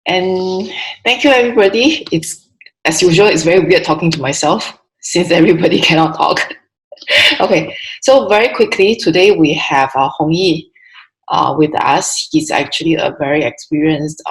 And thank you, everybody. It's as usual. It's very weird talking to myself since everybody cannot talk. Okay, so very quickly today we have Hong Yi with us. He's actually a very experienced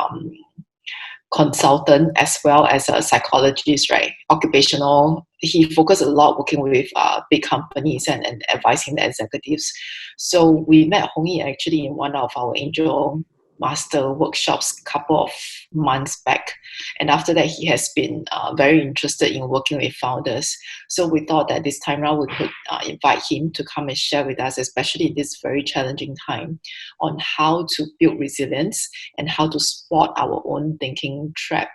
consultant as well as a psychologist, right? Occupational. He focuses a lot working with big companies and advising the executives. So we met Hong Yi actually in one of our angel master workshops a couple of months back, and after that he has been very interested in working with founders. So we thought that this time around we could invite him to come and share with us, especially in this very challenging time, on how to build resilience and how to spot our own thinking trap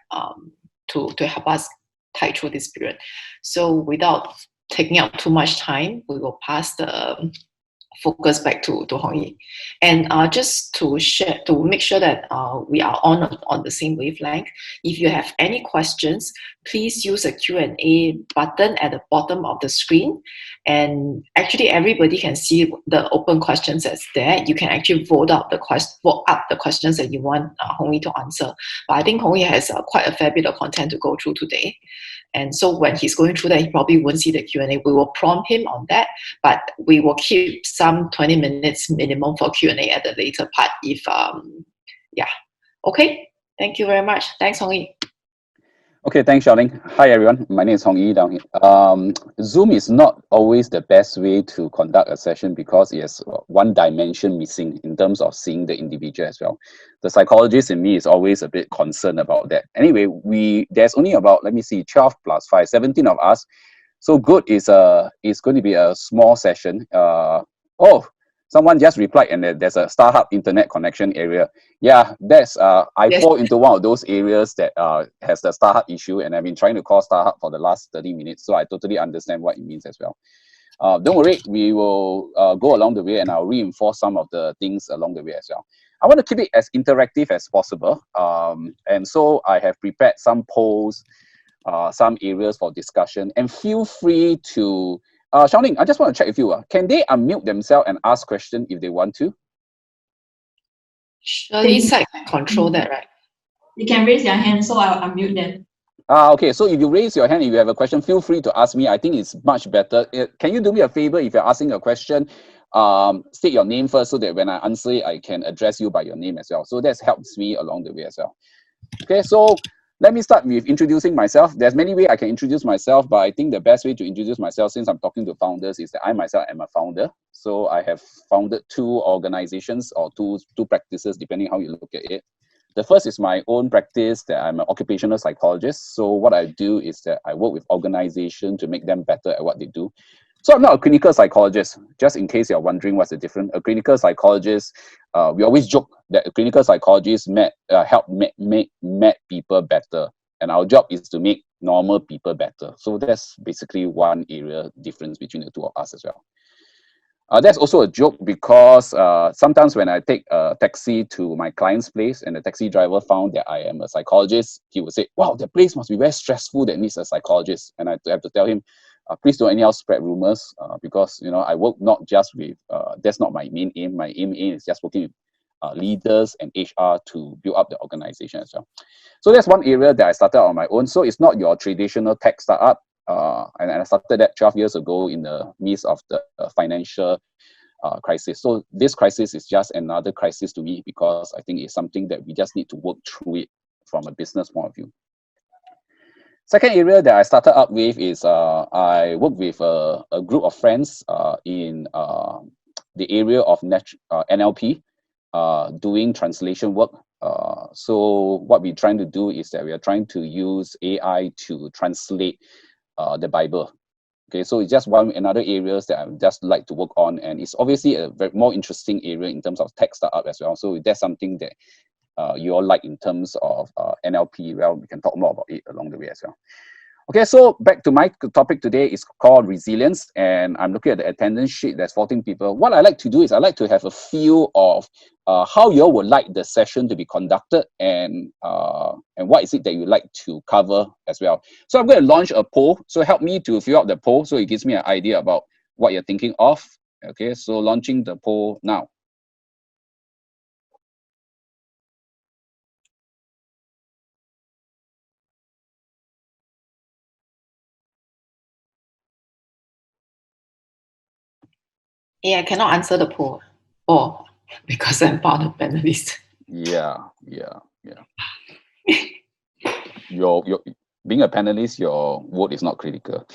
to help us tide through this period. So without taking up too much time, we will pass the focus back to Hong Yi. And just to share, to make sure that we are on the same wavelength, if you have any questions, please use the Q&A button at the bottom of the screen. And actually everybody can see the open questions that's there. You can actually vote up the questions that you want Hong Yi to answer. But I think Hong Yi has quite a fair bit of content to go through today. And so when he's going through that, he probably won't see the Q&A. We will prompt him on that, but we will keep some 20 minutes minimum for Q&A at the later part if, yeah. Okay, thank you very much. Thanks, Hong Yi. Okay, thanks, Xiaoling. Hi, everyone. My name is Hong Yi down here. Zoom is not always the best way to conduct a session because it has one dimension missing in terms of seeing the individual as well. The psychologist in me is always a bit concerned about that. Anyway, there's only about, 12 plus 5, 17 of us. So good is going to be a small session. Someone just replied, and there's a StarHub internet connection area. Yeah, that's I Yes. fall into one of those areas that has the StarHub issue, and I've been trying to call StarHub for the last 30 minutes, so I totally understand what it means as well. Don't worry, we will go along the way, and I'll reinforce some of the things along the way as well. I want to keep it as interactive as possible, and so I have prepared some polls, some areas for discussion, and feel free to Xiaoling, I just want to check with you. Can they unmute themselves and ask questions if they want to? Surely side can control that, right? You can raise your hand, so I'll unmute them. Okay, so if you raise your hand, if you have a question, feel free to ask me. I think it's much better. Can you do me a favor if you're asking a question? State your name first so that when I answer it, I can address you by your name as well. So that helps me along the way as well. Okay, so let me start with introducing myself. There's many ways I can introduce myself, but I think the best way to introduce myself, since I'm talking to founders, is that I myself am a founder. So I have founded 2 organizations or two practices, depending how you look at it. The first is my own practice that I'm an occupational psychologist. So what I do is that I work with organizations to make them better at what they do. So I'm not a clinical psychologist, just in case you're wondering what's the difference. A clinical psychologist, we always joke that a clinical psychologist help make people better. And our job is to make normal people better. So that's basically one area difference between the two of us as well. That's also a joke because sometimes when I take a taxi to my client's place and the taxi driver found that I am a psychologist, he would say, wow, the place must be very stressful that needs a psychologist. And I have to tell him, please don't anyhow spread rumors because, I work not just with, that's not my main aim. My aim is just working with leaders and HR to build up the organization as well. So that's one area that I started on my own. So it's not your traditional tech startup. And I started that 12 years ago in the midst of the financial crisis. So this crisis is just another crisis to me because I think it's something that we just need to work through it from a business point of view. Second area that I started up with is I work with a group of friends in the area of NLP, doing translation work. So what we're trying to do is that we are trying to use AI to translate the Bible. Okay, so it's just another areas that I just like to work on, and it's obviously a very more interesting area in terms of tech startup as well. So that's something that you all like in terms of NLP. Well, we can talk more about it along the way as well. Okay, so back to my topic today is called resilience, and I'm looking at the attendance sheet. There's 14 people. What I like to do is I like to have a feel of how you all would like the session to be conducted, and what is it that you like to cover as well. So I'm going to launch a poll. So help me to fill out the poll so it gives me an idea about what you're thinking of. Okay, so launching the poll now. Yeah, I cannot answer the poll. Oh, because I'm part of panelist. Yeah. Your being a panelist, your vote is not critical.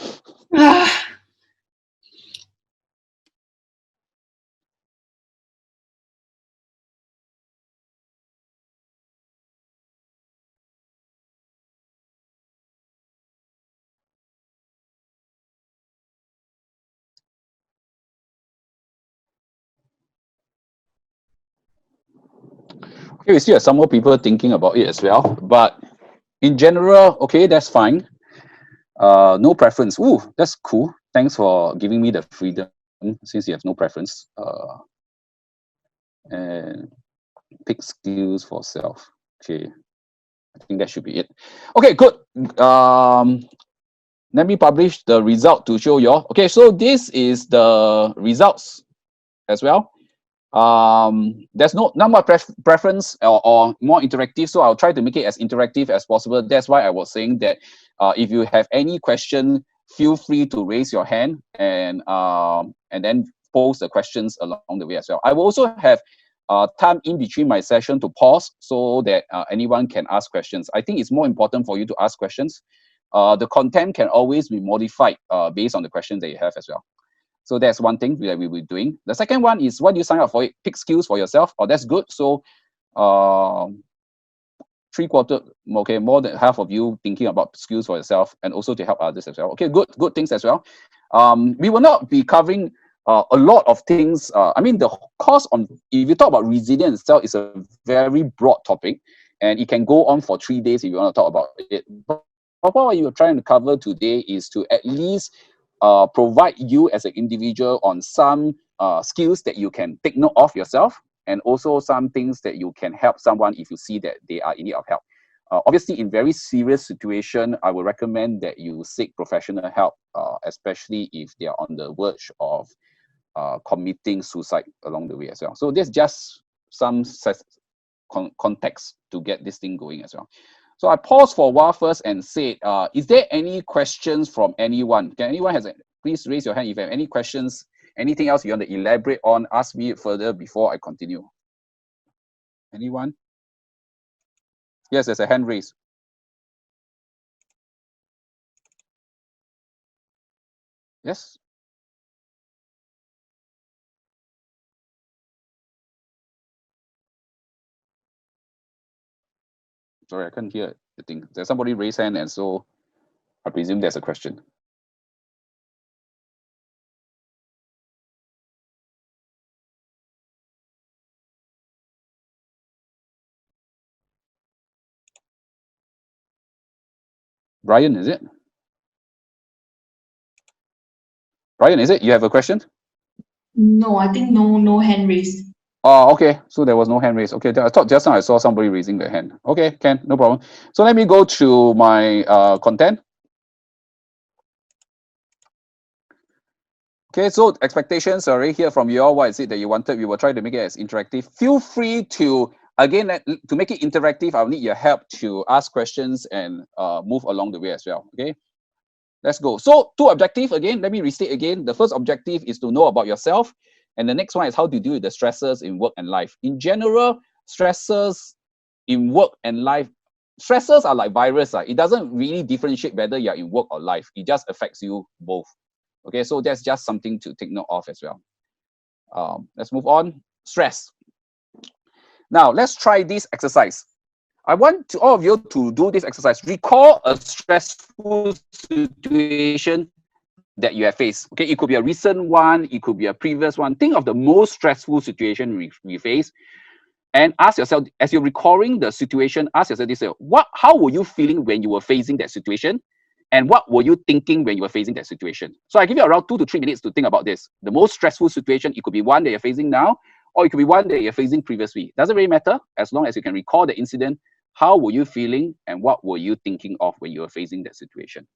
Okay, we still have some more people thinking about it as well, but in general, okay, that's fine. No preference. Ooh, that's cool. Thanks for giving me the freedom since you have no preference. And pick skills for self. Okay, I think that should be it. Okay, good. Let me publish the result to show you all. Okay, so this is the results as well. There's not much preference or more interactive, so I'll try to make it as interactive as possible. That's why I was saying that if you have any question, feel free to raise your hand and then post the questions along the way as well. I will also have time in between my session to pause so that anyone can ask questions. I think it's more important for you to ask questions. The content can always be modified based on the questions that you have as well. So that's one thing that we will be doing. The second one is, what do you sign up for it? Pick skills for yourself. Oh, that's good. So three-quarter, okay, more than half of you thinking about skills for yourself and also to help others as well. Okay, good things as well. We will not be covering a lot of things. I mean, the course on, if you talk about resilience itself, is a very broad topic and it can go on for 3 days if you want to talk about it. But what you're trying to cover today is to at least provide you as an individual on some skills that you can take note of yourself, and also some things that you can help someone if you see that they are in need of help. Obviously, in very serious situation, I would recommend that you seek professional help, especially if they are on the verge of committing suicide along the way as well. So there's just some context to get this thing going as well. So I paused for a while first and said, is there any questions from anyone? Can anyone please raise your hand if you have any questions, anything else you want to elaborate on, ask me further before I continue. Anyone? Yes, there's a hand raised. Yes? Sorry, I can't hear the thing. There's somebody raised hand, and so I presume there's a question. Brian, is it? Brian, is it? You have a question? No, I think no hand raised. Oh, okay. So there was no hand raised. Okay, I thought just now I saw somebody raising their hand. Okay, Ken, no problem. So let me go to my content. Okay, so expectations are already here from you all. What is it that you wanted? We will try to make it as interactive. Feel free to, again, to make it interactive, I'll need your help to ask questions and move along the way as well. Okay, let's go. So two objectives, again, let me restate again. The first objective is to know about yourself. And the next one is how to deal with the stressors in work and life. In general, stressors in work and life, stressors are like virus. It doesn't really differentiate whether you're in work or life. It just affects you both. Okay, so that's just something to take note of as well. Let's move on. Stress. Now, let's try this exercise. I want all of you to do this exercise. Recall a stressful situation that you have faced. Okay, it could be a recent one, it could be a previous one. Think of the most stressful situation we face, and ask yourself, as you're recalling the situation, ask yourself this: how were you feeling when you were facing that situation? And what were you thinking when you were facing that situation? So I give you around 2 to 3 minutes to think about this. The most stressful situation, it could be one that you're facing now, or it could be one that you're facing previously. Doesn't really matter, as long as you can recall the incident. How were you feeling and what were you thinking of when you were facing that situation?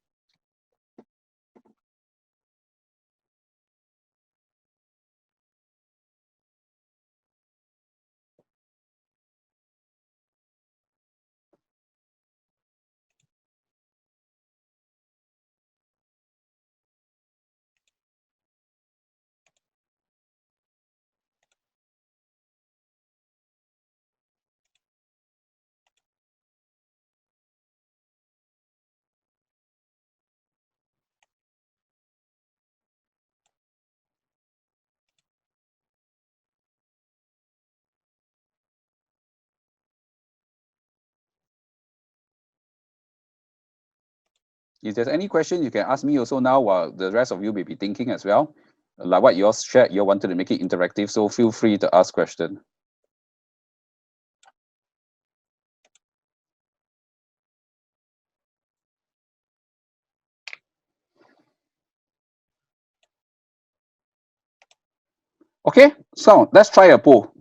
If there's any question, you can ask me also now while the rest of you may be thinking as well. Like what you all shared, you wanted to make it interactive, so feel free to ask questions. Okay, so let's try a poll.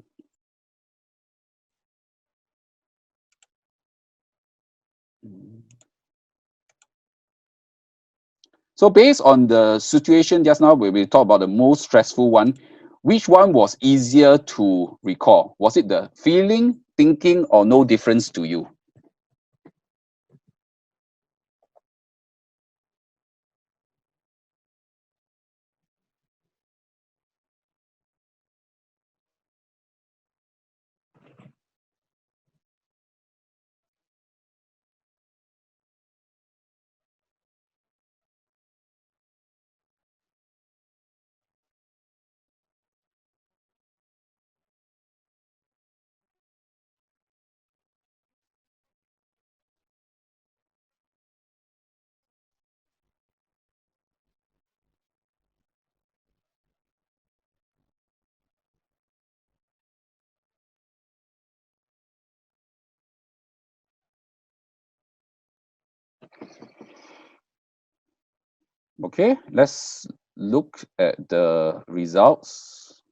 So based on the situation just now, where we talked about the most stressful one, which one was easier to recall? Was it the feeling, thinking, or no difference to you? Okay, let's look at the results.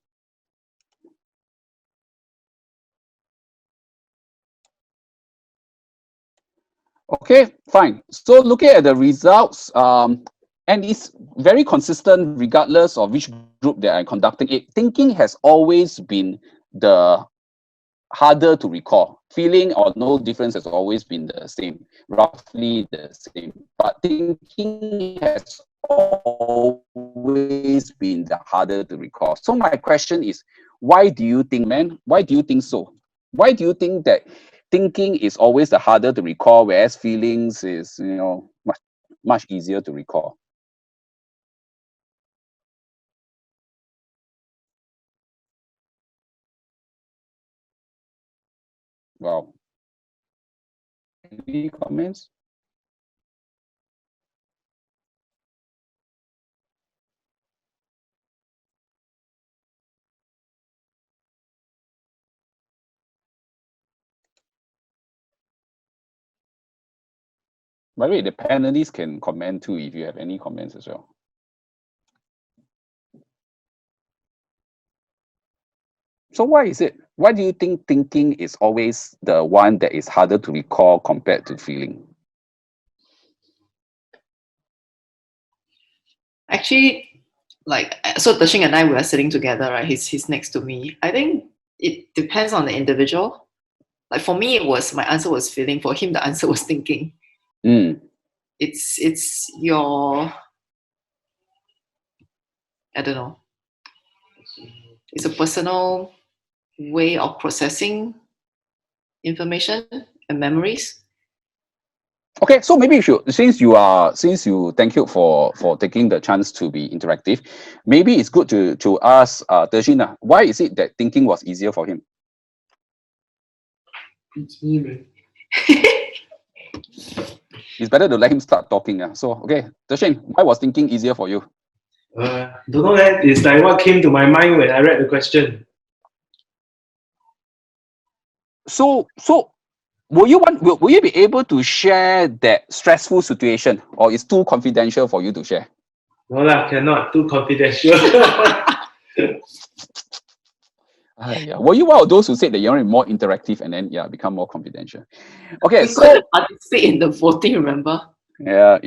Okay, fine. So looking at the results, and it's very consistent regardless of which group that I'm conducting it. Thinking has always been the harder to recall. Feeling or no difference has always been the same, roughly the same. But thinking has always been the harder to recall. So my question is, why do you think, man? Why do you think so? Why do you think that thinking is always the harder to recall, whereas feelings is, much easier to recall? Wow. Any comments? By the way, the panelists can comment too if you have any comments as well. So why is it? Why do you think thinking is always the one that is harder to recall compared to feeling? Actually, like, so Tashing and I were sitting together, right? He's next to me. I think it depends on the individual. Like for me, it was my answer was feeling. For him, the answer was thinking. Mm. It's your, I don't know. It's a personal way of processing information and memories. Okay, so maybe you should, since you thank you for taking the chance to be interactive, maybe it's good to ask Tershina, why is it that thinking was easier for him? It's better to let him start talking. So okay, Tershin, why was thinking easier for you? Don't know that. It's like what came to my mind when I read the question. So will you be able to share that stressful situation, or is too confidential for you to share? No lah, cannot. Too confidential. Were you one of those who said that you want to be more interactive and then become more confidential? Okay, We so couldn't participate in the voting, remember? yeah,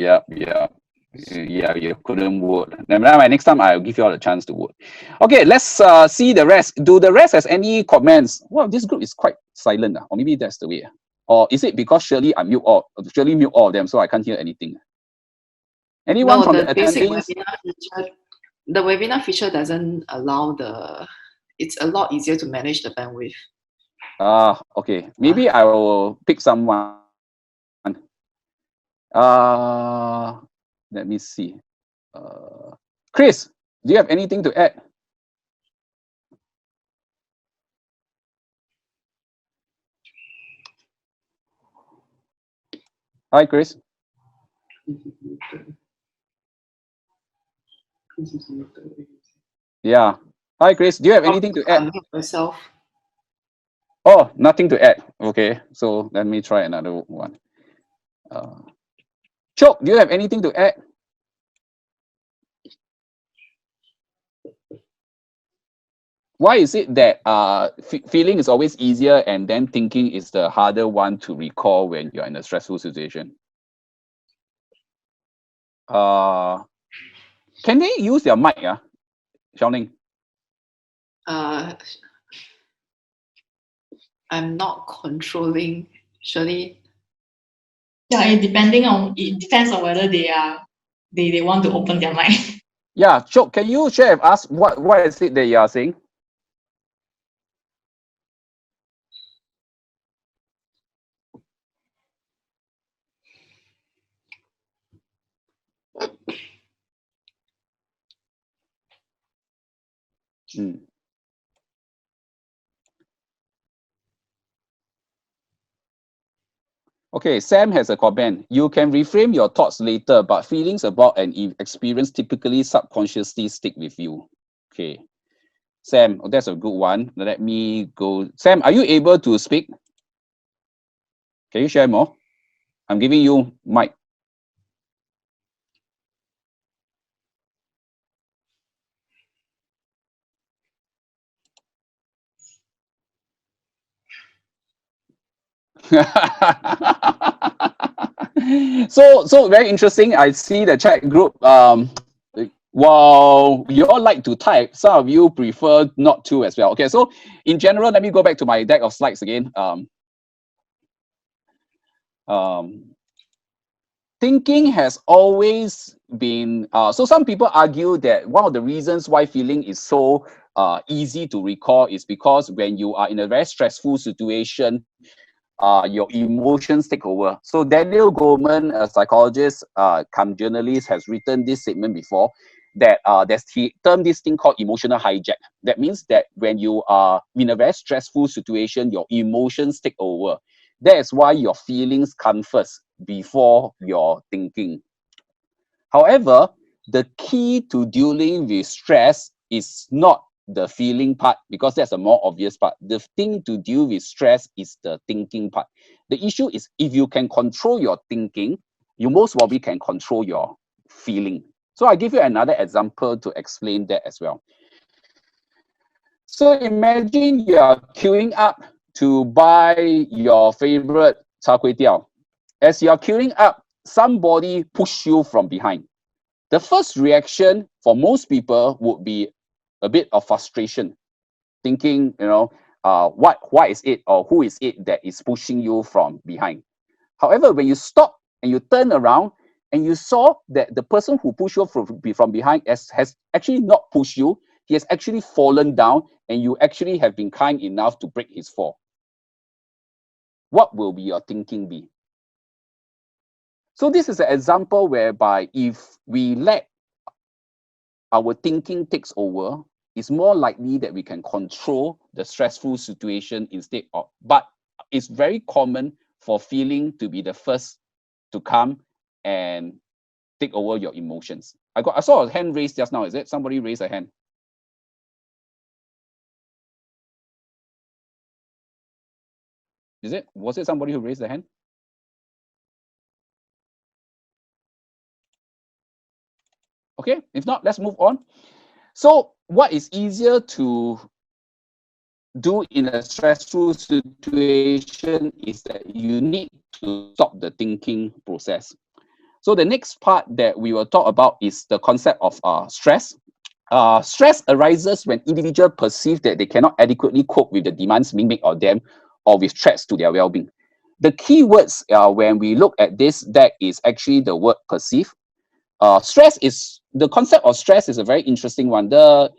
you couldn't vote. Next time I'll give you all a chance to vote. Okay, let's see the rest. Do the rest has any comments? Well, this group is quite silent, or maybe that's the way. Or is it because Shirley mute all of them, so I can't hear anything? Anyone No, from the the basic attendees? webinar feature, the webinar feature doesn't allow it's a lot easier to manage the bandwidth. Okay. Maybe I will pick someone. Let me see. Chris, do you have anything to add? Hi, Chris. Yeah. Hi, Chris. Do you have anything to add? Unmute myself. Oh, nothing to add. Okay, so let me try another one. Chok, do you have anything to add? Why is it that feeling is always easier and then thinking is the harder one to recall when you're in a stressful situation? Can they use their mic, Xiaoning? I'm not controlling. Shirley, Yeah, it depends on whether they want to open their mic. Yeah, Chok, can you share with us what is it that you are saying? Okay, Sam has a comment. You can reframe your thoughts later, but feelings about an experience typically subconsciously stick with you. Okay. Sam, that's a good one. Let me go. Sam, are you able to speak? Can you share more? I'm giving you mic. So very interesting. I see the chat group. While you all like to type, some of you prefer not to as well. Okay, so in general, let me go back to my deck of slides again. Thinking has always been, so some people argue that one of the reasons why feeling is so easy to recall is because when you are in a very stressful situation, your emotions take over. So Daniel Goleman, a psychologist, come journalist, has written this statement before that he termed this thing called emotional hijack. That means that when you are in a very stressful situation, your emotions take over. That is why your feelings come first before your thinking. However, the key to dealing with stress is not the feeling part, because that's a more obvious part. The thing to deal with stress is the thinking part. The issue is if you can control your thinking, you most probably can control your feeling. So I'll give you another example to explain that as well. So imagine you are queuing up to buy your favorite char kway teow. As you are queuing up, somebody push you from behind. The first reaction for most people would be a bit of frustration, thinking, what is it or who is it that is pushing you from behind? However, when you stop and you turn around and you saw that the person who pushed you from behind has actually not pushed you, he has actually fallen down and you actually have been kind enough to break his fall. What will your thinking be? So this is an example whereby if we let our thinking takes over, it's more likely that we can control the stressful situation instead of, but it's very common for feeling to be the first to come and take over your emotions. I saw a hand raised just now. Is it somebody raised a hand? Was it somebody who raised a hand? Okay, if not, let's move on. So what is easier to do in a stressful situation is that you need to stop the thinking process. So the next part that we will talk about is the concept of stress. Stress arises when individuals perceive that they cannot adequately cope with the demands being made of them or with threats to their well-being. The key words when we look at this deck is actually the word perceive. The concept of stress is a very interesting one. The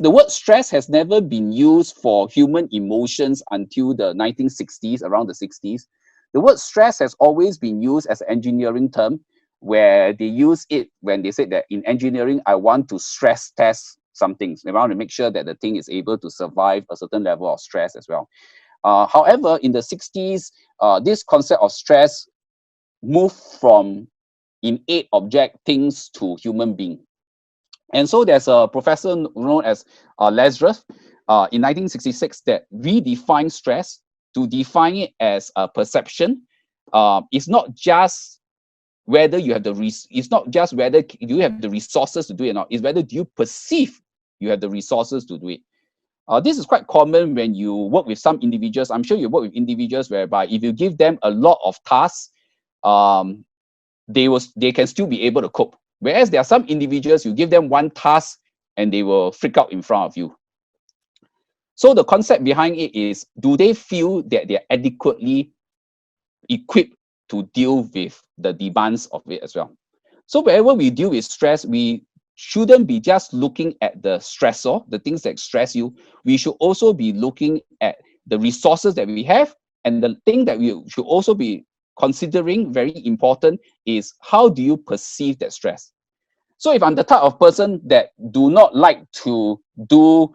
word stress has never been used for human emotions until the 1960s, around the 60s. The word stress has always been used as an engineering term, where they use it when they say that in engineering, I want to stress test something. They want to make sure that the thing is able to survive a certain level of stress as well. However, in the 60s, this concept of stress moved from innate object, things to human being. And so there's a professor known as Lazarus in 1966 that redefined stress to define it as a perception. It's not just whether you have it's not just whether you have the resources to do it or not. It's whether do you perceive you have the resources to do it. This is quite common when you work with some individuals. I'm sure you work with individuals whereby if you give them a lot of tasks, they can still be able to cope. Whereas there are some individuals, you give them one task and they will freak out in front of you. So the concept behind it is, do they feel that they're adequately equipped to deal with the demands of it as well? So whenever we deal with stress, we shouldn't be just looking at the stressor, the things that stress you. We should also be looking at the resources that we have, and the thing that we should also be considering, very important, is how do you perceive that stress? So if I'm the type of person that do not like to do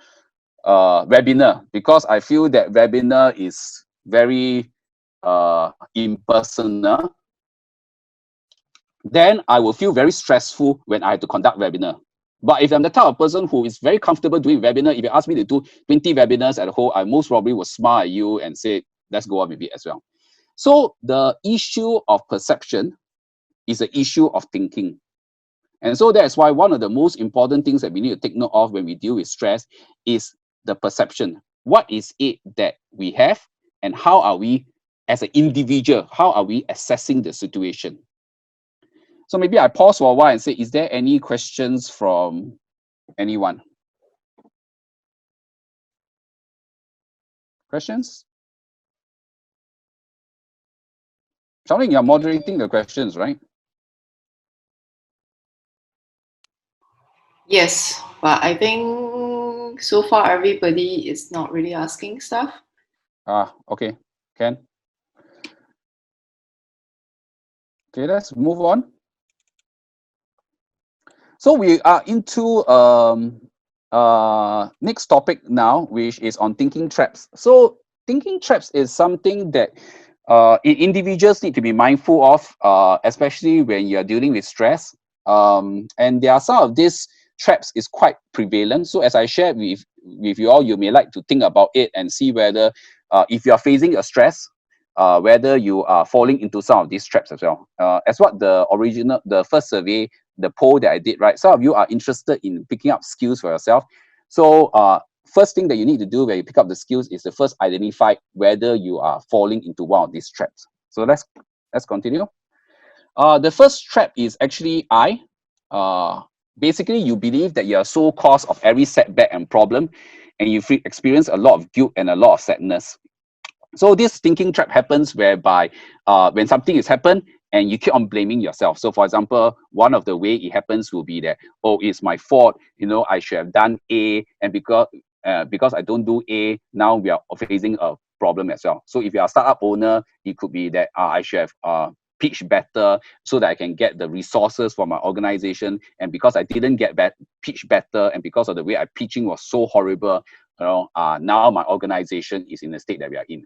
webinar, because I feel that webinar is very impersonal, then I will feel very stressful when I have to conduct webinar. But if I'm the type of person who is very comfortable doing webinar, if you ask me to do 20 webinars at a whole, I most probably will smile at you and say, let's go on with it as well. So the issue of perception is an issue of thinking. And so that's why one of the most important things that we need to take note of when we deal with stress is the perception. What is it that we have, and how are we, as an individual, how are we assessing the situation? So maybe I pause for a while and say, is there any questions from anyone? Questions? Charlie, you're moderating the questions, right? Yes, but I think so far everybody is not really asking stuff. Okay, Ken. Okay, let's move on. So we are into next topic now, which is on thinking traps. So thinking traps is something that individuals need to be mindful of, especially when you're dealing with stress. And there are some of these traps is quite prevalent. So as I shared with you all, you may like to think about it and see whether if you are facing a stress, whether you are falling into some of these traps as well. As what the first survey, the poll that I did, right? Some of you are interested in picking up skills for yourself. So first thing that you need to do when you pick up the skills is to first identify whether you are falling into one of these traps. So let's continue. The first trap is actually basically you believe that you are sole cause of every setback and problem, and you experience a lot of guilt and a lot of sadness. So this thinking trap happens whereby when something has happened and you keep on blaming yourself. So for example, one of the way it happens will be that, oh, it's my fault, I should have done A, and because I don't do A, now we are facing a problem as well. So if you are a startup owner, it could be that I should have pitched better so that I can get the resources for my organization, and because I didn't get pitch better, and because of the way I pitching was so horrible, now my organization is in the state that we are in.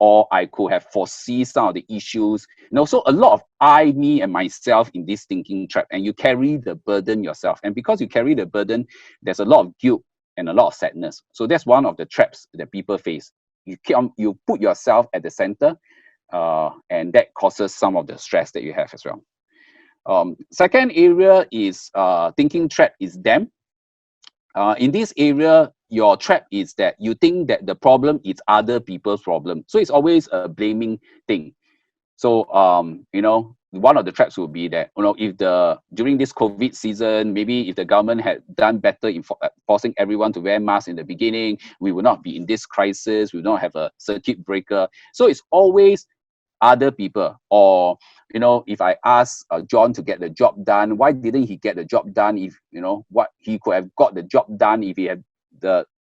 Or I could have foreseen some of the issues. So a lot of I, me, and myself in this thinking trap, and you carry the burden yourself. And because you carry the burden, there's a lot of guilt and a lot of sadness. So that's one of the traps that people face. You put yourself at the center, and that causes some of the stress that you have as well. Second area is thinking trap is them. In this area, your trap is that you think that the problem is other people's problem. So it's always a blaming thing. So, one of the traps will be that, if during this COVID season, maybe if the government had done better in forcing everyone to wear masks in the beginning, we would not be in this crisis. We would not have a circuit breaker. So it's always other people. Or if I ask John to get the job done, why didn't he get the job done? If what he could have got the job done if he had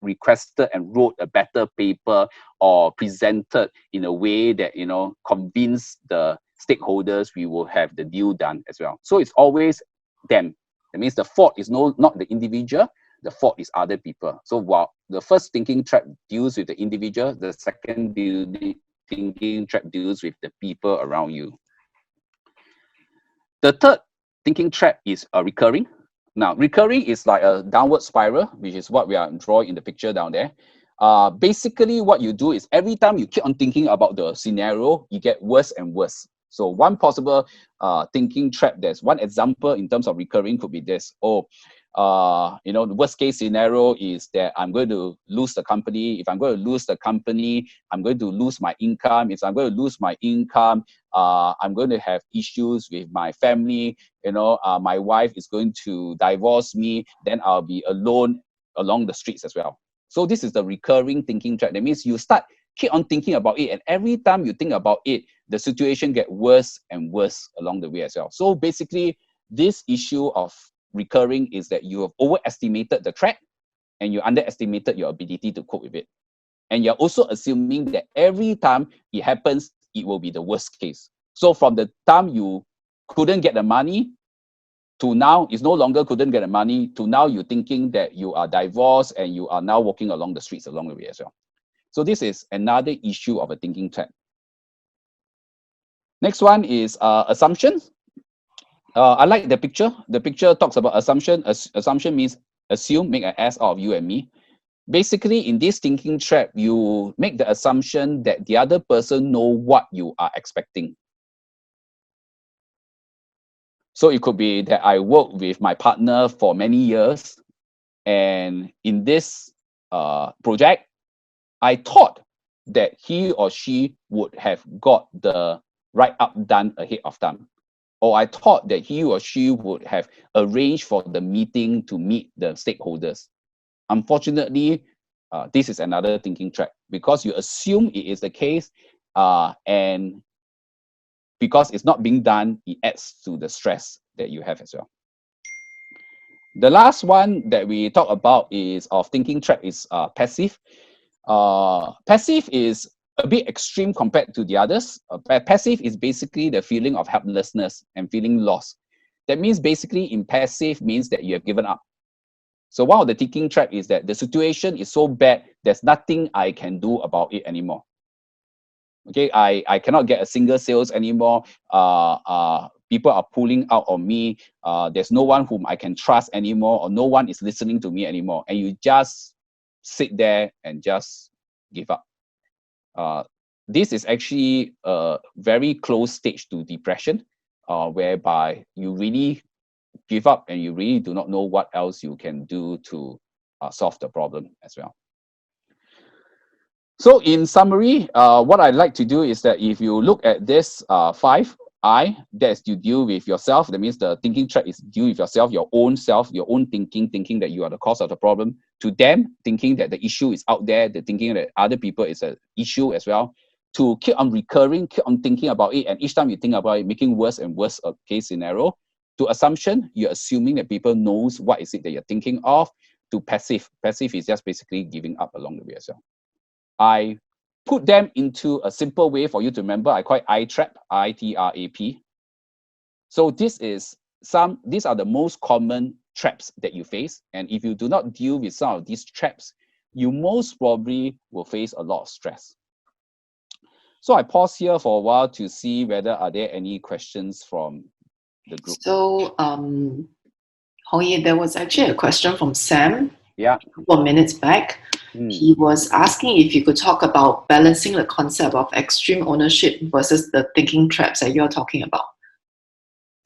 requested and wrote a better paper, or presented in a way that convinced the stakeholders we will have the deal done as well. So it's always them. That means the fault is not the individual, the fault is other people. So while the first thinking trap deals with the individual, the second thinking trap deals with the people around you. The third thinking trap is recurring. Now, recurring is like a downward spiral, which is what we are drawing in the picture down there. Basically, what you do is every time you keep on thinking about the scenario, you get worse and worse. So one possible thinking trap, there's one example in terms of recurring could be this. The worst case scenario is that I'm going to lose the company. If I'm going to lose the company, I'm going to lose my income. If I'm going to lose my income, I'm going to have issues with my family. My wife is going to divorce me. Then I'll be alone along the streets as well. So this is the recurring thinking trap. That means you keep on thinking about it, and every time you think about it, the situation gets worse and worse along the way as well. So basically, this issue of recurring is that you have overestimated the threat and you underestimated your ability to cope with it. And you're also assuming that every time it happens, it will be the worst case. So from the time you couldn't get the money to now, it's no longer couldn't get the money, to now you're thinking that you are divorced and you are now walking along the streets along the way as well. So this is another issue of a thinking trap. Next one is assumptions. I like the picture. The picture talks about assumption. Assumption means assume, make an ass out of you and me. Basically, in this thinking trap, you make the assumption that the other person know what you are expecting. So it could be that I worked with my partner for many years, and in this project, I thought that he or she would have got the write-up done ahead of time. Or I thought that he or she would have arranged for the meeting to meet the stakeholders. Unfortunately, this is another thinking trap, because you assume it is the case, and because it's not being done, it adds to the stress that you have as well. The last one that we talk about is of thinking trap is passive. Passive is a bit extreme compared to the others. Passive is basically the feeling of helplessness and feeling lost. That means basically in passive means that you have given up. So one of the thinking trap is that the situation is so bad, there's nothing I can do about it anymore. Okay, I cannot get a single sales anymore. People are pulling out on me. There's no one whom I can trust anymore, or no one is listening to me anymore. And you just sit there and just give up. This is actually a very close stage to depression, whereby you really give up and you really do not know what else you can do to solve the problem as well. So in summary, what I'd like to do is that if you look at this 5, I, that's you deal with yourself. That means the thinking trap is deal with yourself, your own self, your own thinking that you are the cause of the problem. To them, thinking that the issue is out there, the thinking that other people is an issue as well. To keep on recurring, keep on thinking about it, and each time you think about it, making worse and worse a case scenario. To assumption, you're assuming that people knows what is it that you're thinking of. To passive, passive is just basically giving up along the way as well. I put them into a simple way for you to remember. I call it I-trap, I-T-R-A-P. So these are the most common traps that you face. And if you do not deal with some of these traps, you most probably will face a lot of stress. So I pause here for a while to see whether are there any questions from the group. So, Hong-Yi, there was actually a question from Sam. Yeah. A couple of minutes back. He was asking if you could talk about balancing the concept of extreme ownership versus the thinking traps that you're talking about.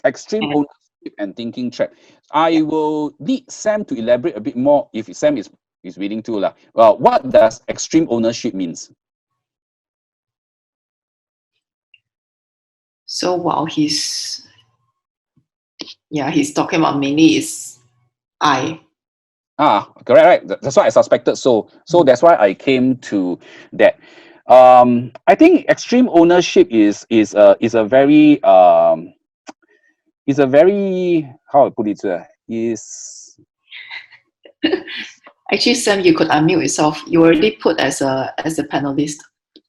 Extreme ownership and thinking trap. I will need Sam to elaborate a bit more if Sam is reading too. Well, what does extreme ownership means? So while he's talking about mainly is I. Correct, right. That's what I suspected. So that's why I came to that. I think extreme ownership is a very how I put it is. Actually, Sam, you could unmute yourself. You already put as a panelist.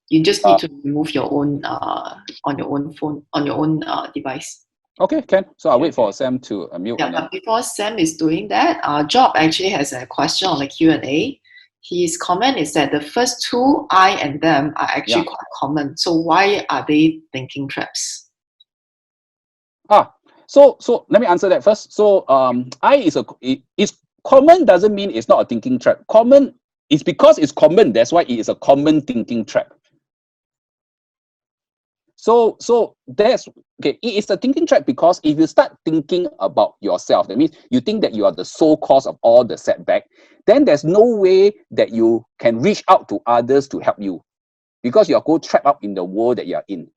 You just need to remove your own on your own phone, on your own device. Okay, can. So I'll wait for Sam to unmute. Yeah, but before Sam is doing that, Job actually has a question on the Q&A. His comment is that the first two, I and them, are actually quite common. So why are they thinking traps? So let me answer that first. So I is common doesn't mean it's not a thinking trap. Common is because it's common. That's why it is a common thinking trap. So that's okay. It is a thinking trap because if you start thinking about yourself, that means you think that you are the sole cause of all the setback, then there's no way that you can reach out to others to help you because you are go trapped up in the world that you are in.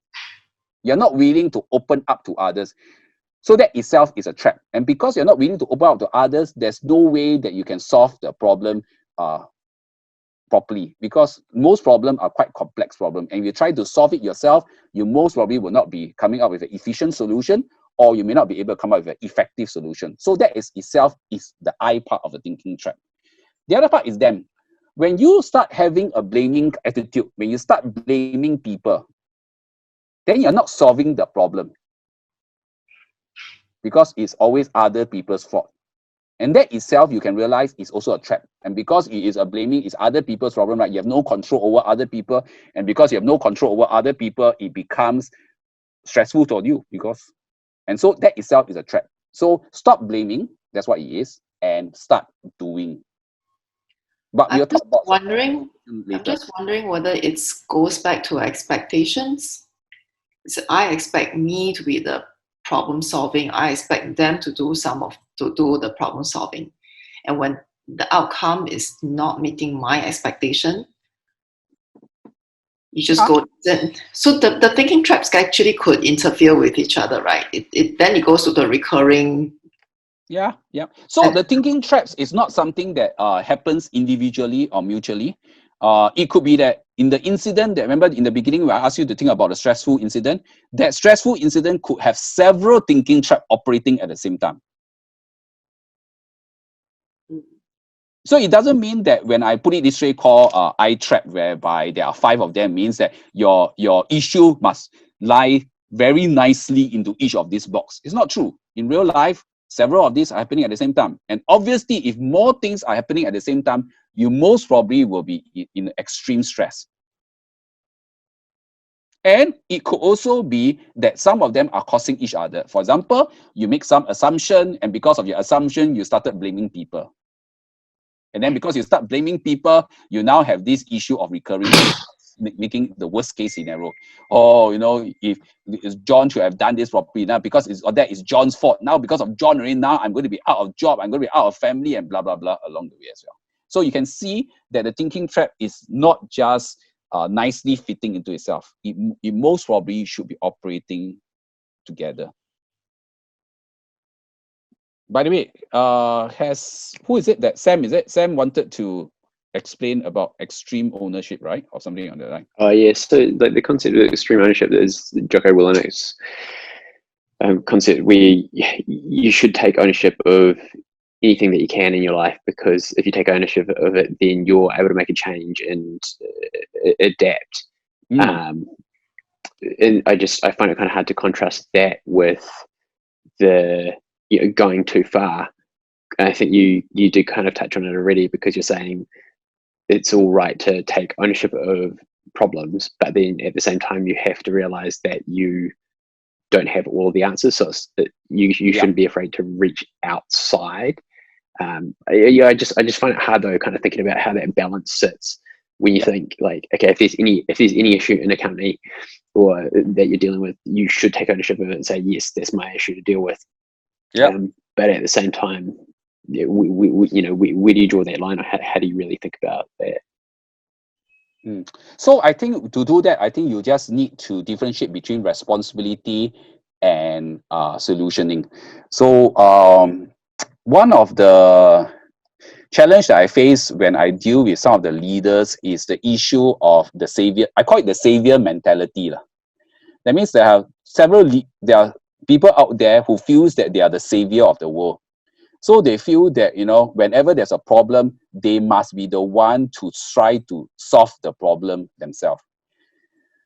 You're not willing to open up to others. So that itself is a trap. And because you're not willing to open up to others, there's no way that you can solve the problem properly, because most problems are quite complex problems. And if you try to solve it yourself, you most probably will not be coming up with an efficient solution, or you may not be able to come up with an effective solution. So that is itself is the I part of the thinking trap. The other part is them. When you start having a blaming attitude, when you start blaming people, then you're not solving the problem, because it's always other people's fault. And that itself, you can realize, is also a trap. And because it is a blaming, it's other people's problem, right? You have no control over other people. And because you have no control over other people, it becomes stressful for you. And so that itself is a trap. So stop blaming, that's what it is, and start doing. But we'll talk about I'm just wondering whether it goes back to expectations. So I expect me to be the problem solving. I expect them to do the problem solving, and when the outcome is not meeting my expectation, you just go. So the thinking traps actually could interfere with each other, right? Then it goes to the recurring. Yeah. So the thinking traps is not something that happens individually or mutually. It could be that in the incident that, remember in the beginning where I asked you to think about a stressful incident, that stressful incident could have several thinking traps operating at the same time. So it doesn't mean that when I put it this way called I trap, whereby there are 5 of them, means that your issue must lie very nicely into each of these blocks. It's not true. In real life, several of these are happening at the same time. And obviously, if more things are happening at the same time, you most probably will be in extreme stress. And it could also be that some of them are causing each other. For example, you make some assumption, and because of your assumption, you started blaming people. And then because you start blaming people, you now have this issue of recurring, making the worst case scenario. Oh, if John should have done this properly now, because that is John's fault. Now, because of John, already now I'm going to be out of job, I'm going to be out of family, and blah, blah, blah along the way as well. So you can see that the thinking trap is not just nicely fitting into itself. It most probably should be operating together. By the way, who is it that Sam, is it? Sam wanted to explain about extreme ownership, right? Or something on that line. Yes. So like the concept of extreme ownership is Jocko Willinek's concept where you should take ownership of anything that you can in your life, because if you take ownership of it, then you're able to make a change and adapt. And I find it kind of hard to contrast that with the going too far. I think you did kind of touch on it already, because you're saying it's all right to take ownership of problems, but then at the same time you have to realize that you don't have all of the answers, so you shouldn't be afraid to reach outside. I just find it hard though, kind of thinking about how that balance sits when you think like, okay, if there's any issue in a company or that you're dealing with, you should take ownership of it and say, yes, that's my issue to deal with. But at the same time, where do you draw that line, or how do you really think about that? So I think to do that, I think you just need to differentiate between responsibility and solutioning. So one of the challenge that I face when I deal with some of the leaders is the issue of the savior. I call it the savior mentality. That means there are people out there who feels that they are the savior of the world. So they feel that, whenever there's a problem, they must be the one to try to solve the problem themselves.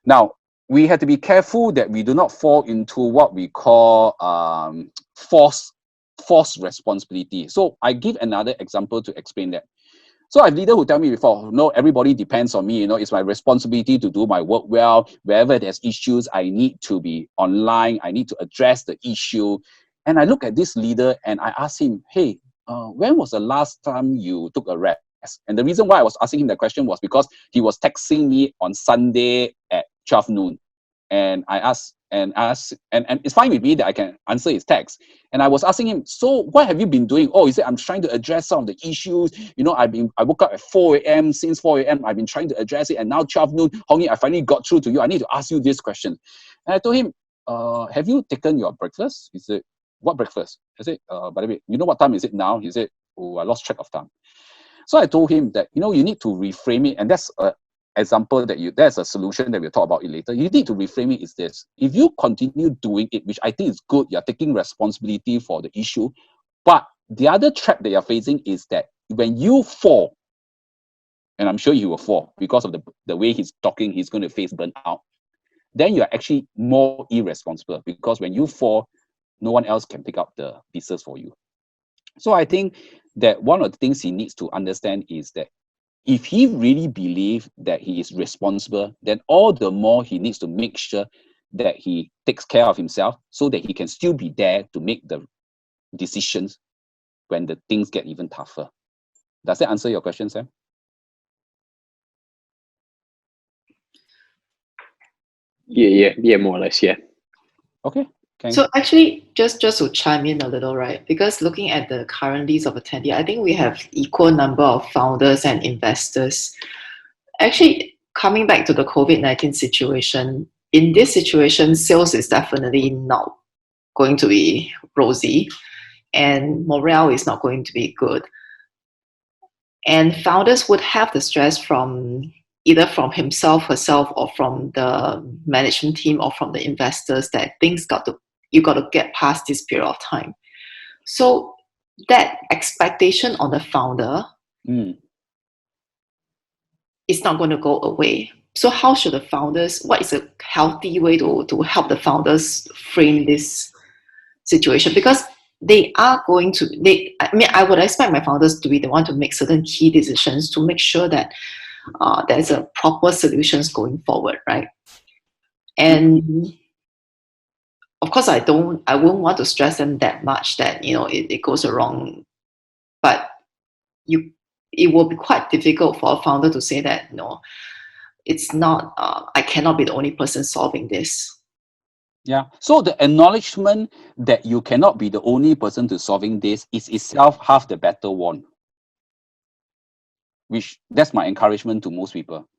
Now, we have to be careful that we do not fall into what we call forced responsibility. So I give another example to explain that. So I have leaders who tell me before, no, everybody depends on me. It's my responsibility to do my work well. Wherever there's issues, I need to be online. I need to address the issue. And I look at this leader and I ask him, hey, when was the last time you took a rest? And the reason why I was asking him that question was because he was texting me on Sunday at 12 noon. And I asked, and it's fine with me that I can answer his text. And I was asking him, so what have you been doing? Oh, he said, I'm trying to address some of the issues. You know, I woke up at 4 a.m. Since 4 a.m., I've been trying to address it. And now 12 noon, Hongi, I finally got through to you. I need to ask you this question. And I told him, have you taken your breakfast? He said, what breakfast? I said, by the way, you know what time is it now? He said, oh, I lost track of time. So I told him that, you know, you need to reframe it. And that's an example there's a solution that we'll talk about it later. You need to reframe it is this. If you continue doing it, which I think is good, you're taking responsibility for the issue. But the other trap that you're facing is that when you fall, and I'm sure you will fall because of the way he's talking, he's going to face burnout, then you're actually more irresponsible because when you fall, no one else can pick up the pieces for you. So I think that one of the things he needs to understand is that if he really believes that he is responsible, then all the more he needs to make sure that he takes care of himself so that he can still be there to make the decisions when the things get even tougher. Does that answer your question, Sam? Yeah, more or less, yeah. Okay. So actually, just to chime in a little, right? Because looking at the current list of attendees, I think we have equal number of founders and investors. Actually, coming back to the COVID-19 situation, in this situation, sales is definitely not going to be rosy, and morale is not going to be good. And founders would have the stress from either from himself, herself, or from the management team, or from the investors that you got to get past this period of time. So that expectation on the founder is not going to go away. So how should the founders, what is a healthy way to help the founders frame this situation? Because I would expect my founders to be the one to make certain key decisions to make sure that there's a proper solutions going forward, right? And of course, I won't want to stress them that much that, you know, it goes wrong. But it will be quite difficult for a founder to say that, no, it's not, I cannot be the only person solving this. Yeah. So the acknowledgement that you cannot be the only person to solving this is itself half the battle won. Which that's my encouragement to most people.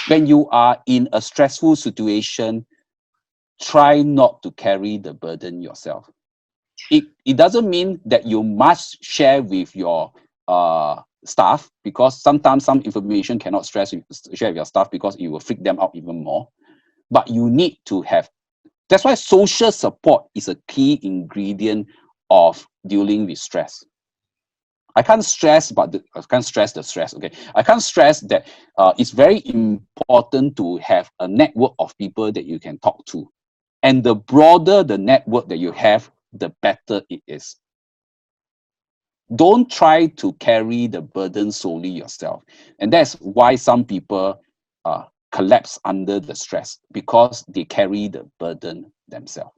When you are in a stressful situation, try not to carry the burden yourself. It doesn't mean that you must share with your staff, because sometimes some information cannot share with your staff because it will freak them out even more. But you need to have. That's why social support is a key ingredient of dealing with stress. I can't stress the stress. Okay, I can't stress that it's very important to have a network of people that you can talk to, and the broader the network that you have, the better it is. Don't try to carry the burden solely yourself, and that's why some people collapse under the stress, because they carry the burden themselves.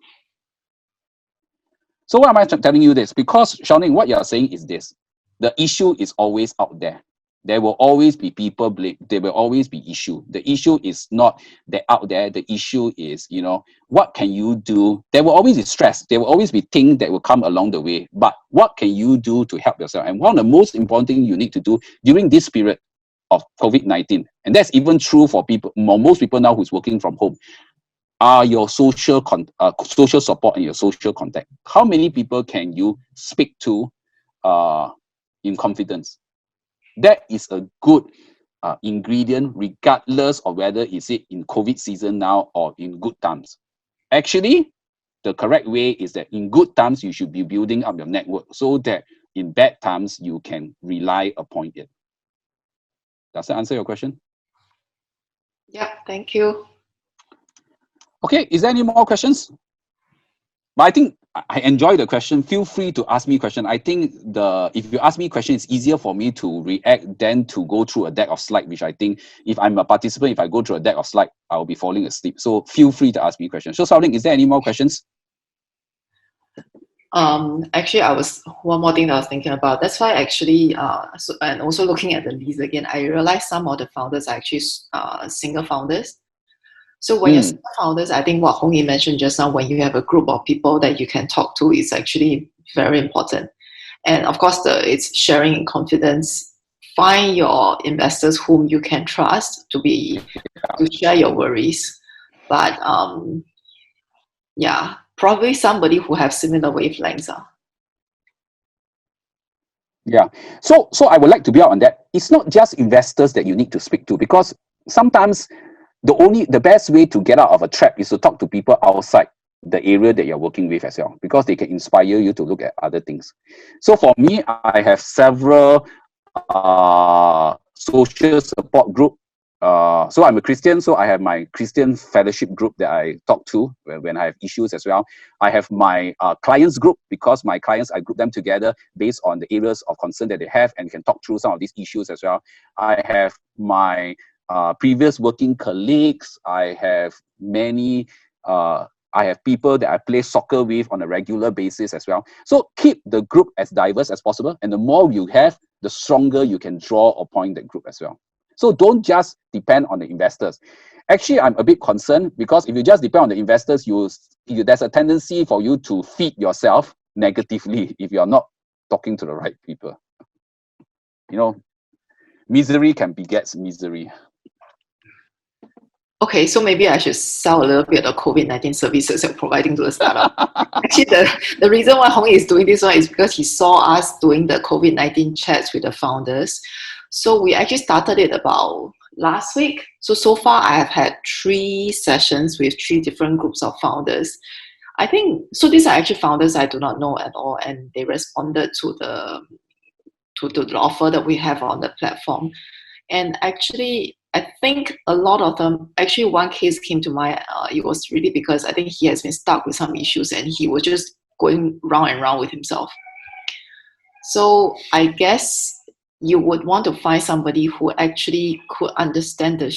So why am I telling you this? Because, Xiaoning, what you're saying is this. The issue is always out there. There will always be people blame. There will always be issue. The issue is not that out there. The issue is, you know, what can you do? There will always be stress. There will always be things that will come along the way. But what can you do to help yourself? And one of the most important things you need to do during this period of COVID-19, and that's even true for people, most people now who's working from home, are your social support and your social contact. How many people can you speak to in confidence? That is a good ingredient, regardless of whether is it in COVID season now or in good times. Actually, the correct way is that in good times, you should be building up your network so that in bad times, you can rely upon it. Does that answer your question? Yeah, thank you. Okay, is there any more questions? But I think I enjoy the question. Feel free to ask me a question. I think if you ask me a question, it's easier for me to react than to go through a deck of slides, which I think if I'm a participant, if I go through a deck of slides, I'll be falling asleep. So feel free to ask me questions. So Xiaoling, is there any more questions? Actually, I was one more thing that I was thinking about. That's why actually, and also looking at the list again, I realized some of the founders are actually single founders. So when you're single founders, I think what Hong Yi mentioned just now, when you have a group of people that you can talk to, is actually very important. And of course, it's sharing in confidence. Find your investors whom you can trust to share your worries. But yeah, probably somebody who have similar wavelengths. Yeah. So I would like to build on that. It's not just investors that you need to speak to, because sometimes the best way to get out of a trap is to talk to people outside the area that you're working with as well, because they can inspire you to look at other things. So for me, I have several social support group. So I'm a Christian, so I have my Christian fellowship group that I talk to when I have issues as well. I have my clients group, because my clients, I group them together based on the areas of concern that they have, and can talk through some of these issues as well. I have my previous working colleagues. I have many I have people that I play soccer with on a regular basis as well. So keep the group as diverse as possible, and the more you have, the stronger you can draw upon that group as well. So don't just depend on the investors. Actually, I'm a bit concerned, because if you just depend on the investors, there's a tendency for you to feed yourself negatively if you're not talking to the right people. You know, misery can beget misery. Okay, so maybe I should sell a little bit of COVID-19 services you're providing to the startup. Actually, the reason why Hong Yi is doing this one is because he saw us doing the COVID-19 chats with the founders. So we actually started it about last week. So far I have had 3 sessions with 3 different groups of founders. I think, so these are actually founders I do not know at all, and they responded to the offer that we have on the platform. And actually, I think a lot of them, actually one case came to mind, it was really because I think he has been stuck with some issues and he was just going round and round with himself. So I guess you would want to find somebody who actually could understand the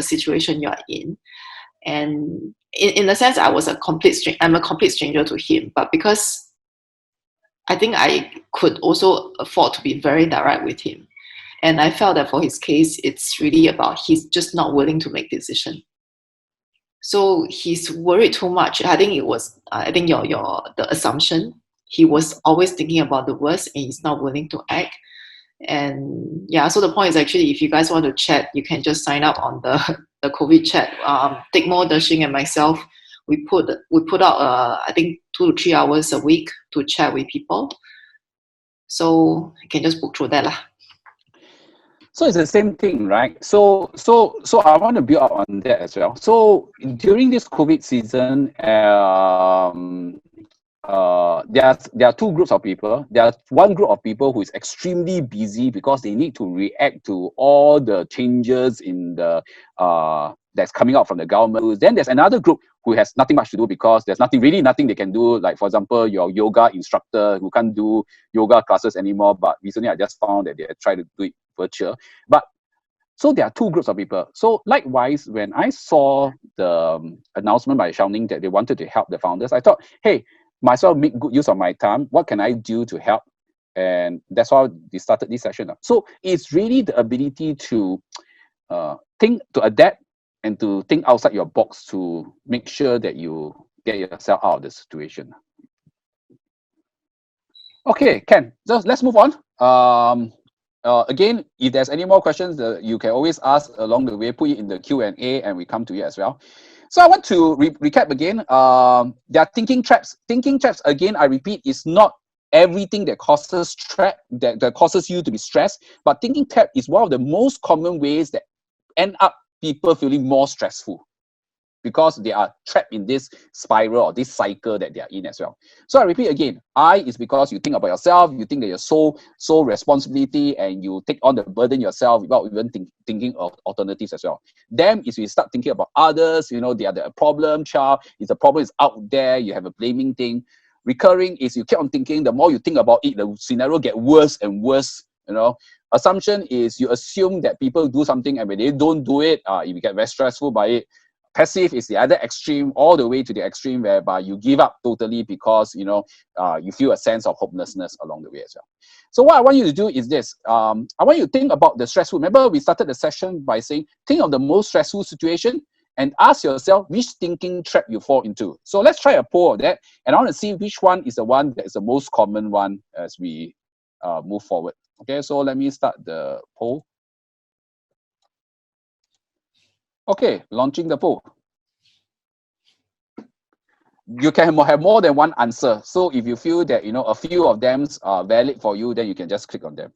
situation you're in. And in a sense, I'm a complete stranger to him, but because I think I could also afford to be very direct with him. And I felt that for his case, it's really about he's just not willing to make decision. So he's worried too much. I think your the assumption, he was always thinking about the worst and he's not willing to act. And yeah, so the point is actually, if you guys want to chat, you can just sign up on the COVID chat. Digmo, Dashing, and myself, we put out I think 2 to 3 hours a week to chat with people. So you can just book through that lah. So it's the same thing, right? So I want to build up on that as well. So during this COVID season, there are 2 groups of people. There's one group of people who is extremely busy because they need to react to all the changes in the that's coming out from the government. Then there's another group who has nothing much to do because there's nothing they can do. Like, for example, your yoga instructor who can't do yoga classes anymore. But recently I just found that they try to do it virtual. But so there are 2 groups of people. So likewise, when I saw the announcement by Xiaoning that they wanted to help the founders, I thought, hey, might as well make good use of my time. What can I do to help? And that's why we started this session. So it's really the ability to think, to adapt, and to think outside your box to make sure that you get yourself out of the situation. Okay, Ken, so let's move on. Again, if there's any more questions, you can always ask along the way, put it in the Q&A, and we come to you as well. So I want to recap again. There are thinking traps. Thinking traps, again, I repeat, is not everything that causes that causes you to be stressed, but thinking trap is one of the most common ways that end up people feeling more stressful, because they are trapped in this spiral or this cycle that they are in as well. So I repeat again, I is because you think about yourself, you think that you're sole responsibility, and you take on the burden yourself without even thinking of alternatives as well. Them is you start thinking about others, they are the problem child, if the problem is out there, you have a blaming thing. Recurring is you keep on thinking, the more you think about it, the scenario get worse and worse, Assumption is you assume that people do something, and when they don't do it, you get very stressful by it. Passive is the other extreme, all the way to the extreme whereby you give up totally because, you know, you feel a sense of hopelessness along the way as well. So what I want you to do is this. I want you to think about the stressful. Remember, we started the session by saying, think of the most stressful situation and ask yourself which thinking trap you fall into. So let's try a poll of that. And I want to see which one is the one that is the most common one as we move forward. Okay, so let me start the poll. Okay, launching the poll. You can have more than one answer. So if you feel that, you know, a few of them are valid for you, then you can just click on them.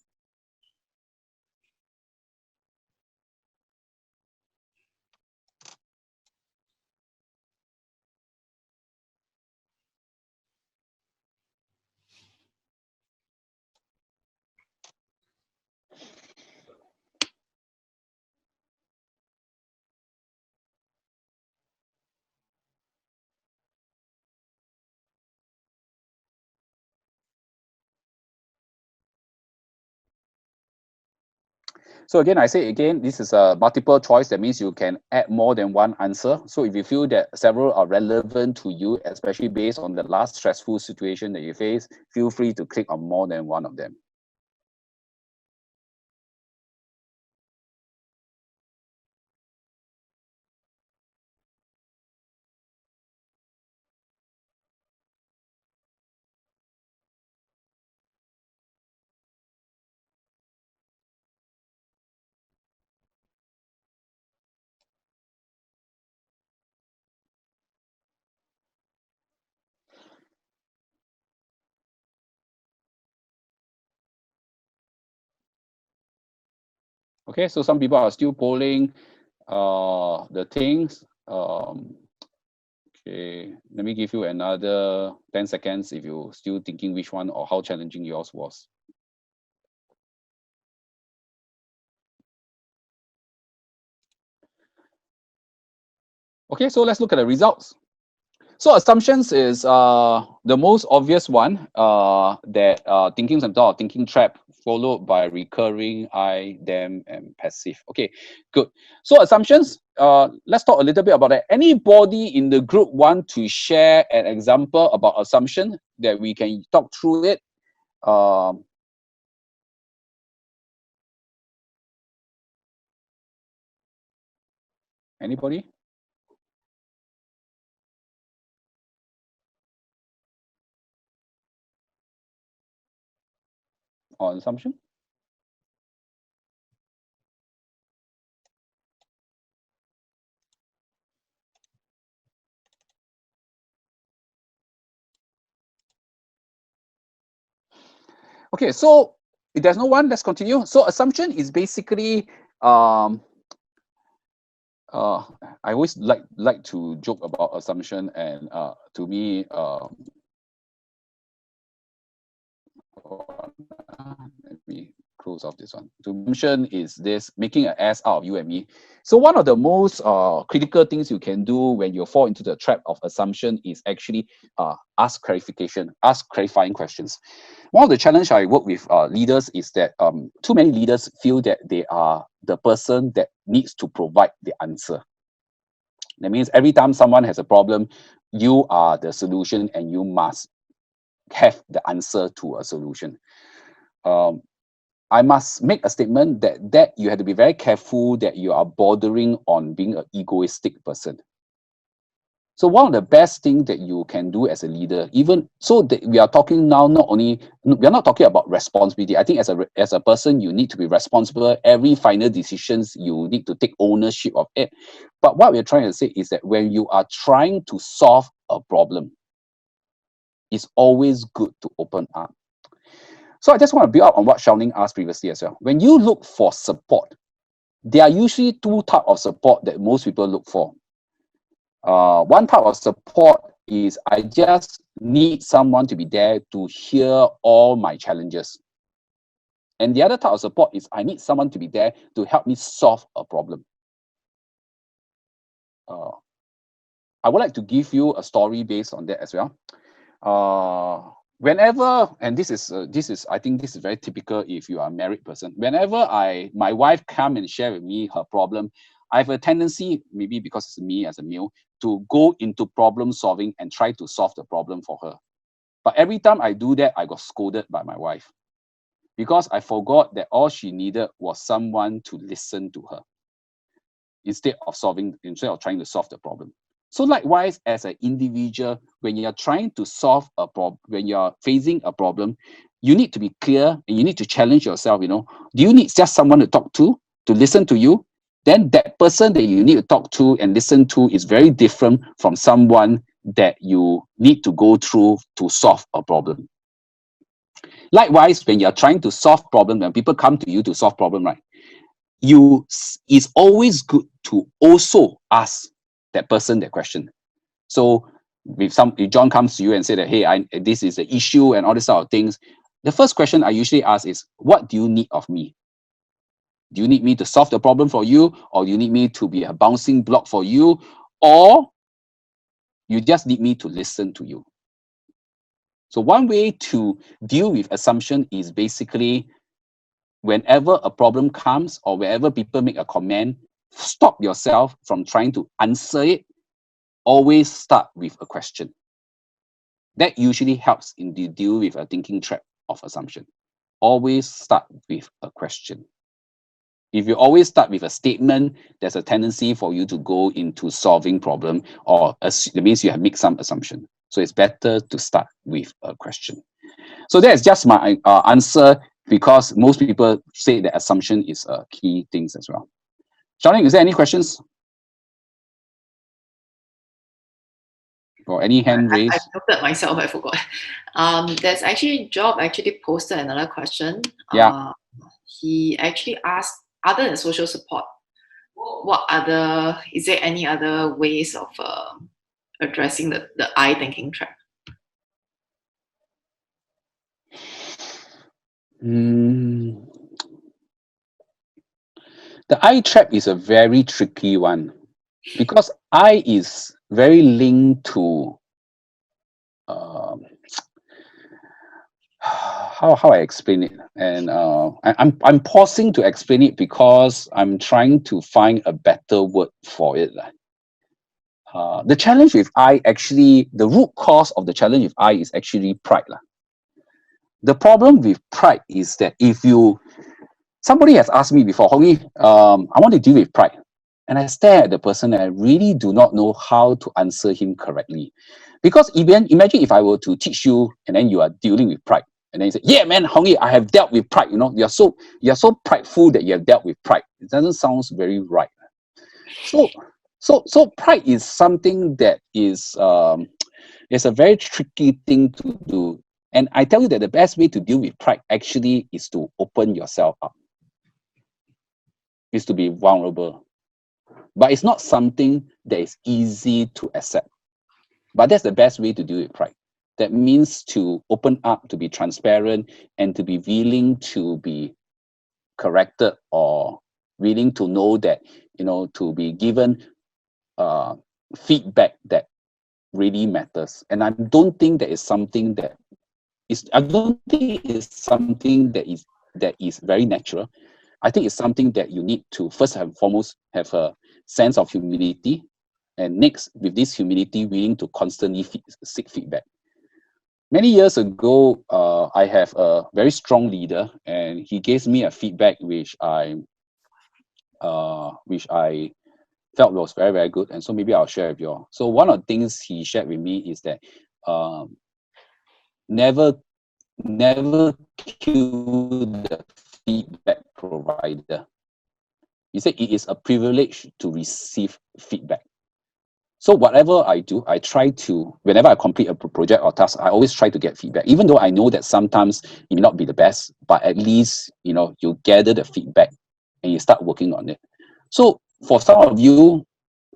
So again, I say again, this is a multiple choice. That means you can add more than one answer. So if you feel that several are relevant to you, especially based on the last stressful situation that you face, feel free to click on more than one of them. Okay, so some people are still polling the things. Okay, let me give you another 10 seconds if you're still thinking which one or how challenging yours was. Okay, so let's look at the results. So assumptions is the most obvious one that thinking symptom or thinking trap, followed by recurring, I, them, and passive. Okay, good. So assumptions, let's talk a little bit about that. Anybody in the group want to share an example about assumption that we can talk through it? Anybody? On assumption? Okay, so if there's no one, let's continue. So assumption is basically, I always like to joke about assumption, and to me, let me close off this one. Assumption is this making an ass out of you and me. So one of the most critical things you can do when you fall into the trap of assumption is actually ask clarification, ask clarifying questions. One of the challenge I work with leaders is that too many leaders feel that they are the person that needs to provide the answer. That means every time someone has a problem, you are the solution and you must have the answer to a solution. I must make a statement that you have to be very careful that you are bordering on being an egoistic person. So one of the best things that you can do as a leader, even so that we are talking now, we are not talking about responsibility. I think as a person, you need to be responsible. Every final decisions, you need to take ownership of it. But what we're trying to say is that when you are trying to solve a problem, it's always good to open up. So I just want to build up on what Xiaoning asked previously as well. When you look for support, there are usually two types of support that most people look for. One type of support is I just need someone to be there to hear all my challenges. And the other type of support is I need someone to be there to help me solve a problem. I would like to give you a story based on that as well. Whenever, and this is I think this is very typical if you are a married person. Whenever my wife come and share with me her problem, I have a tendency, maybe because it's me as a male, to go into problem solving and try to solve the problem for her. But every time I do that, I got scolded by my wife because I forgot that all she needed was someone to listen to her instead of trying to solve the problem. So likewise, as an individual, when you're trying to solve a problem, when you're facing a problem, you need to be clear and you need to challenge yourself, do you need just someone to talk to listen to you? Then that person that you need to talk to and listen to is very different from someone that you need to go through to solve a problem. Likewise, when you're trying to solve problem, when people come to you to solve problem, right? It's always good to also ask that person that question. So if John comes to you and say that, hey, this is the issue and all these sort of things, the first question I usually ask is, what do you need of me? Do you need me to solve the problem for you, or do you need me to be a bouncing block for you, or you just need me to listen to you? So one way to deal with assumption is basically whenever a problem comes or whenever people make a comment, stop yourself from trying to answer it. Always start with a question. That usually helps in the deal with a thinking trap of assumption. Always start with a question. If you always start with a statement, there's a tendency for you to go into solving problem, or that means you have made some assumption. So it's better to start with a question. So that's just my answer, because most people say that assumption is a key thing as well. Xiaoling, is there any questions? Or any hand raised? I noted myself, I forgot. There's actually Job posted another question. Yeah. He actually asked, other than social support, is there any other ways of addressing the I thinking trap? The I trap is a very tricky one, because I is very linked to how I explain it, and I'm pausing to explain it because I'm trying to find a better word for it. The challenge with I, actually, the root cause of the challenge with I is actually pride. The problem with pride is that somebody has asked me before, Hongi, I want to deal with pride. And I stare at the person and I really do not know how to answer him correctly. Because imagine if I were to teach you and then you are dealing with pride. And then you say, yeah, man, Hongi, I have dealt with pride. You're so prideful that you have dealt with pride. It doesn't sound very right. So pride is something that is it's a very tricky thing to do. And I tell you that the best way to deal with pride actually is to open yourself up. Is to be vulnerable. But it's not something that is easy to accept. But that's the best way to deal with pride. That means to open up, to be transparent, and to be willing to be corrected, or willing to know that, to be given feedback that really matters. And I don't think that is something that is very natural. I think it's something that you need to first and foremost have a sense of humility, and next, with this humility, willing to constantly seek feedback. Many years ago, I have a very strong leader, and he gave me a feedback which I felt was very, very good, and so maybe I'll share with you all. So one of the things he shared with me is that never kill the feedback provider. He said it is a privilege to receive feedback. So whatever I do, I try to, whenever I complete a project or task, I always try to get feedback, even though I know that sometimes it may not be the best, but at least, you gather the feedback and you start working on it. So for some of you,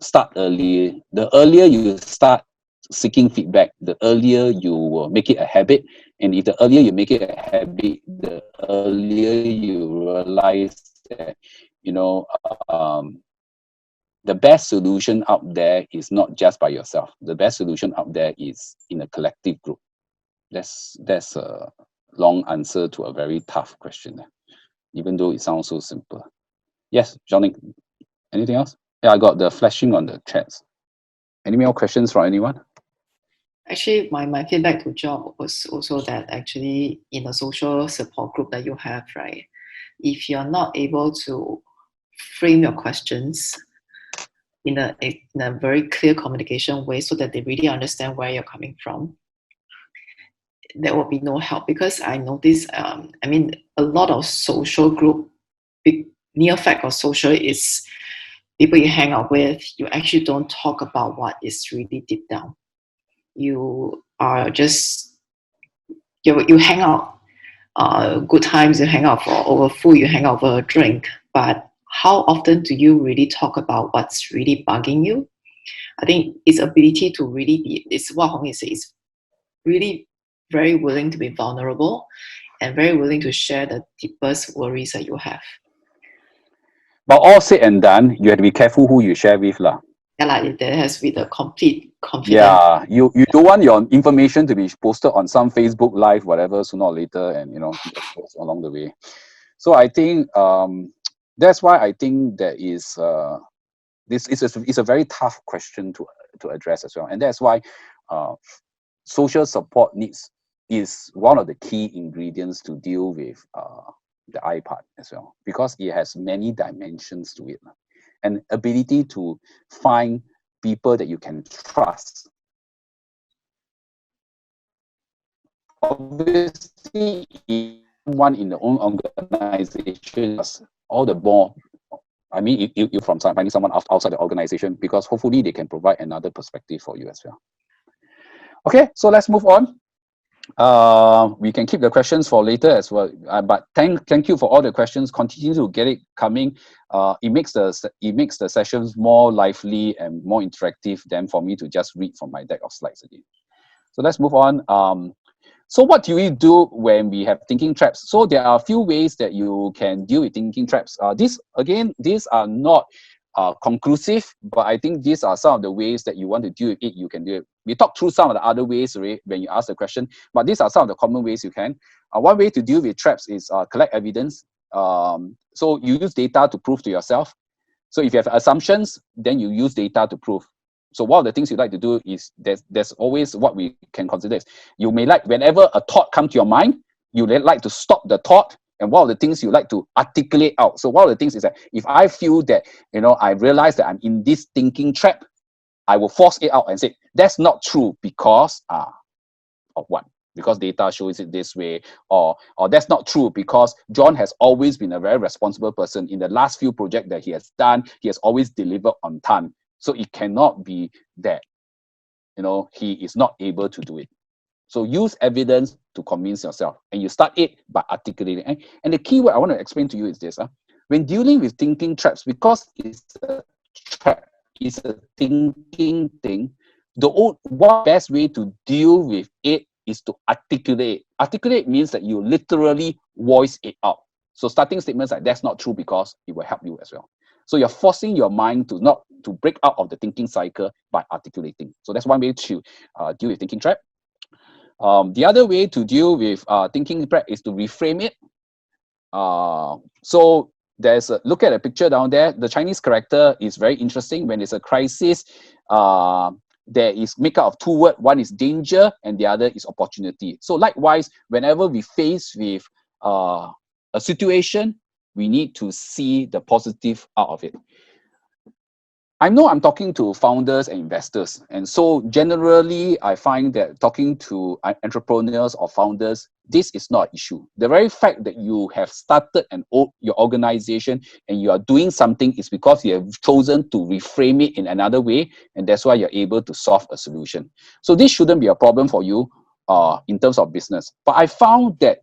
start early. The earlier you start seeking feedback, the earlier you will make it a habit. And if the earlier you make it a habit, the earlier you realize that, the best solution out there is not just by yourself. The best solution out there is in a collective group. That's a long answer to a very tough question, even though it sounds so simple. Yes, Johnny, anything else? Yeah, I got the flashing on the chats. Any more questions from anyone? Actually, my feedback to Job was also that actually in a social support group that you have, right, if you're not able to frame your questions in a very clear communication way so that they really understand where you're coming from, there will be no help. Because I notice, I mean, a lot of social group, big near fact of social is people you hang out with, you actually don't talk about what is really deep down. You are just, you hang out, good times, you hang out for over food, you hang out for a drink, but how often do you really talk about what's really bugging you? I think its ability to really be, it's what Hong Yi says, is really very willing to be vulnerable and very willing to share the deepest worries that you have. But all said and done, you have to be careful who you share with, lah. Yeah, like there has to be the complete confidence. Yeah, you don't want your information to be posted on some Facebook Live, whatever, sooner or later, and be exposed along the way. So I think that's why I think that is this is a very tough question to address as well, and that's why social support is one of the key ingredients to deal with the I part as well, because it has many dimensions to it, and ability to find people that you can trust. Obviously, one in the own organization, all the more. I mean, you from finding someone outside the organization, because hopefully they can provide another perspective for you as well. Okay, so let's move on. We can keep the questions for later as well. But thank you for all the questions. Continue to get it coming. It makes the sessions more lively and more interactive than for me to just read from my deck of slides again. So let's move on. So what do we do when we have thinking traps? So there are a few ways that you can deal with thinking traps. These are not conclusive, but I think these are some of the ways that you want to deal with it. You can do it. We talked through some of the other ways when you ask the question, but these are some of the common ways you can. One way to deal with traps is collect evidence. So you use data to prove to yourself. So if you have assumptions, then you use data to prove. So one of the things you like to do is there's always what we can consider is, you may like, whenever a thought comes to your mind, you like to stop the thought, and one of the things you like to articulate out. So one of the things is that if I feel that, I realize that I'm in this thinking trap, I will force it out and say, that's not true because of what? Because data shows it this way, or that's not true because John has always been a very responsible person. In the last few projects that he has done, he has always delivered on time. So it cannot be that, he is not able to do it. So use evidence to convince yourself, and you start it by articulating. And the key word I want to explain to you is this: when dealing with thinking traps, because it's a trap, it's a thinking thing, one best way to deal with it is to articulate. Articulate means that you literally voice it out. So starting statements like "that's not true" because it will help you as well. So you're forcing your mind to break out of the thinking cycle by articulating. So that's one way to deal with thinking trap. The other way to deal with thinking trap is to reframe it. So there's look at a picture down there. The Chinese character is very interesting. When there's a crisis, there is make up of two words. One is danger and the other is opportunity. So likewise, whenever we face with a situation, we need to see the positive out of it. I know I'm talking to founders and investors, and so generally I find that talking to entrepreneurs or founders, this is not an issue. The very fact that you have started your organization and you are doing something is because you have chosen to reframe it in another way, and that's why you're able to solve a solution. So this shouldn't be a problem for you in terms of business. But I found that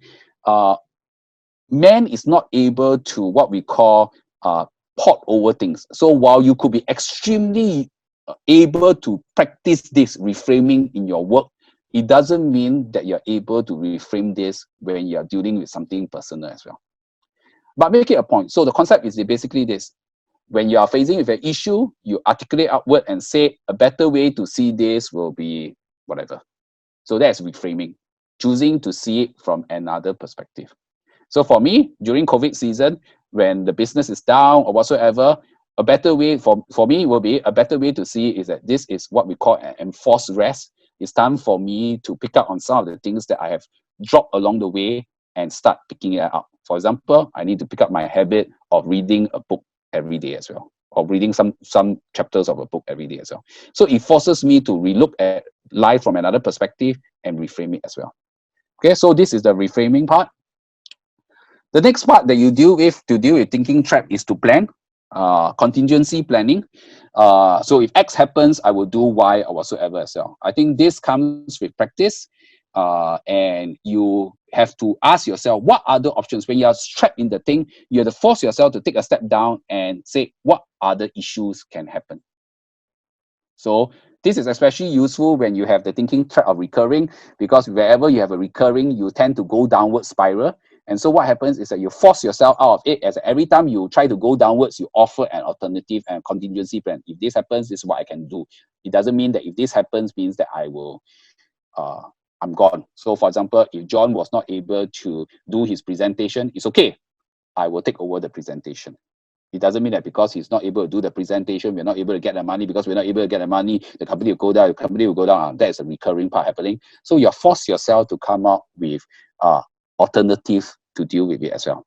man is not able to what we call port over things. So while you could be extremely able to practice this reframing in your work, it doesn't mean that you're able to reframe this when you're dealing with something personal as well. But make it a point. So the concept is basically this: when you are facing with an issue, you articulate outward and say a better way to see this will be whatever. So that's reframing, choosing to see it from another perspective. So for me, during COVID season, when the business is down or whatsoever, a better way for me will be a better way to see is that this is what we call an enforced rest. It's time for me to pick up on some of the things that I have dropped along the way and start picking it up. For example, I need to pick up my habit of reading a book every day as well, or reading some chapters of a book every day as well. So it forces me to relook at life from another perspective and reframe it as well. Okay, so this is the reframing part. The next part that you deal with to deal with thinking trap is to plan, contingency planning. So if X happens, I will do Y or whatsoever as well. I think this comes with practice, and you have to ask yourself, what other options? When you are trapped in the thing, you have to force yourself to take a step down and say, what other issues can happen? So this is especially useful when you have the thinking trap of recurring, because wherever you have a recurring, you tend to go downward spiral. And so what happens is that you force yourself out of it, as every time you try to go downwards, you offer an alternative and contingency plan. If this happens, this is what I can do. It doesn't mean that if this happens means that I will, I'm gone. So for example, if John was not able to do his presentation, it's okay. I will take over the presentation. It doesn't mean that because he's not able to do the presentation, we're not able to get the money. Because we're not able to get the money, the company will go down, the company will go down. That is a recurring part happening. So you force yourself to come up with alternative to deal with it as well.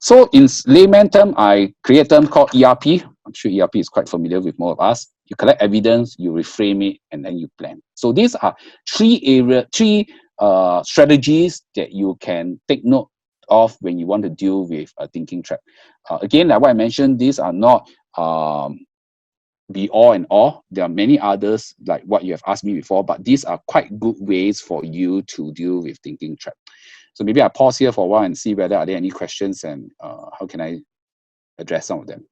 So in layman term, I create a term called ERP. I'm sure ERP is quite familiar with more of us. You collect evidence, you reframe it, and then you plan. So these are three strategies that you can take note of when you want to deal with a thinking trap. Again, like what I mentioned, these are not be all and all. There are many others like what you have asked me before, but these are quite good ways for you to deal with thinking trap. So maybe I pause here for a while and see whether are there any questions and how can I address some of them.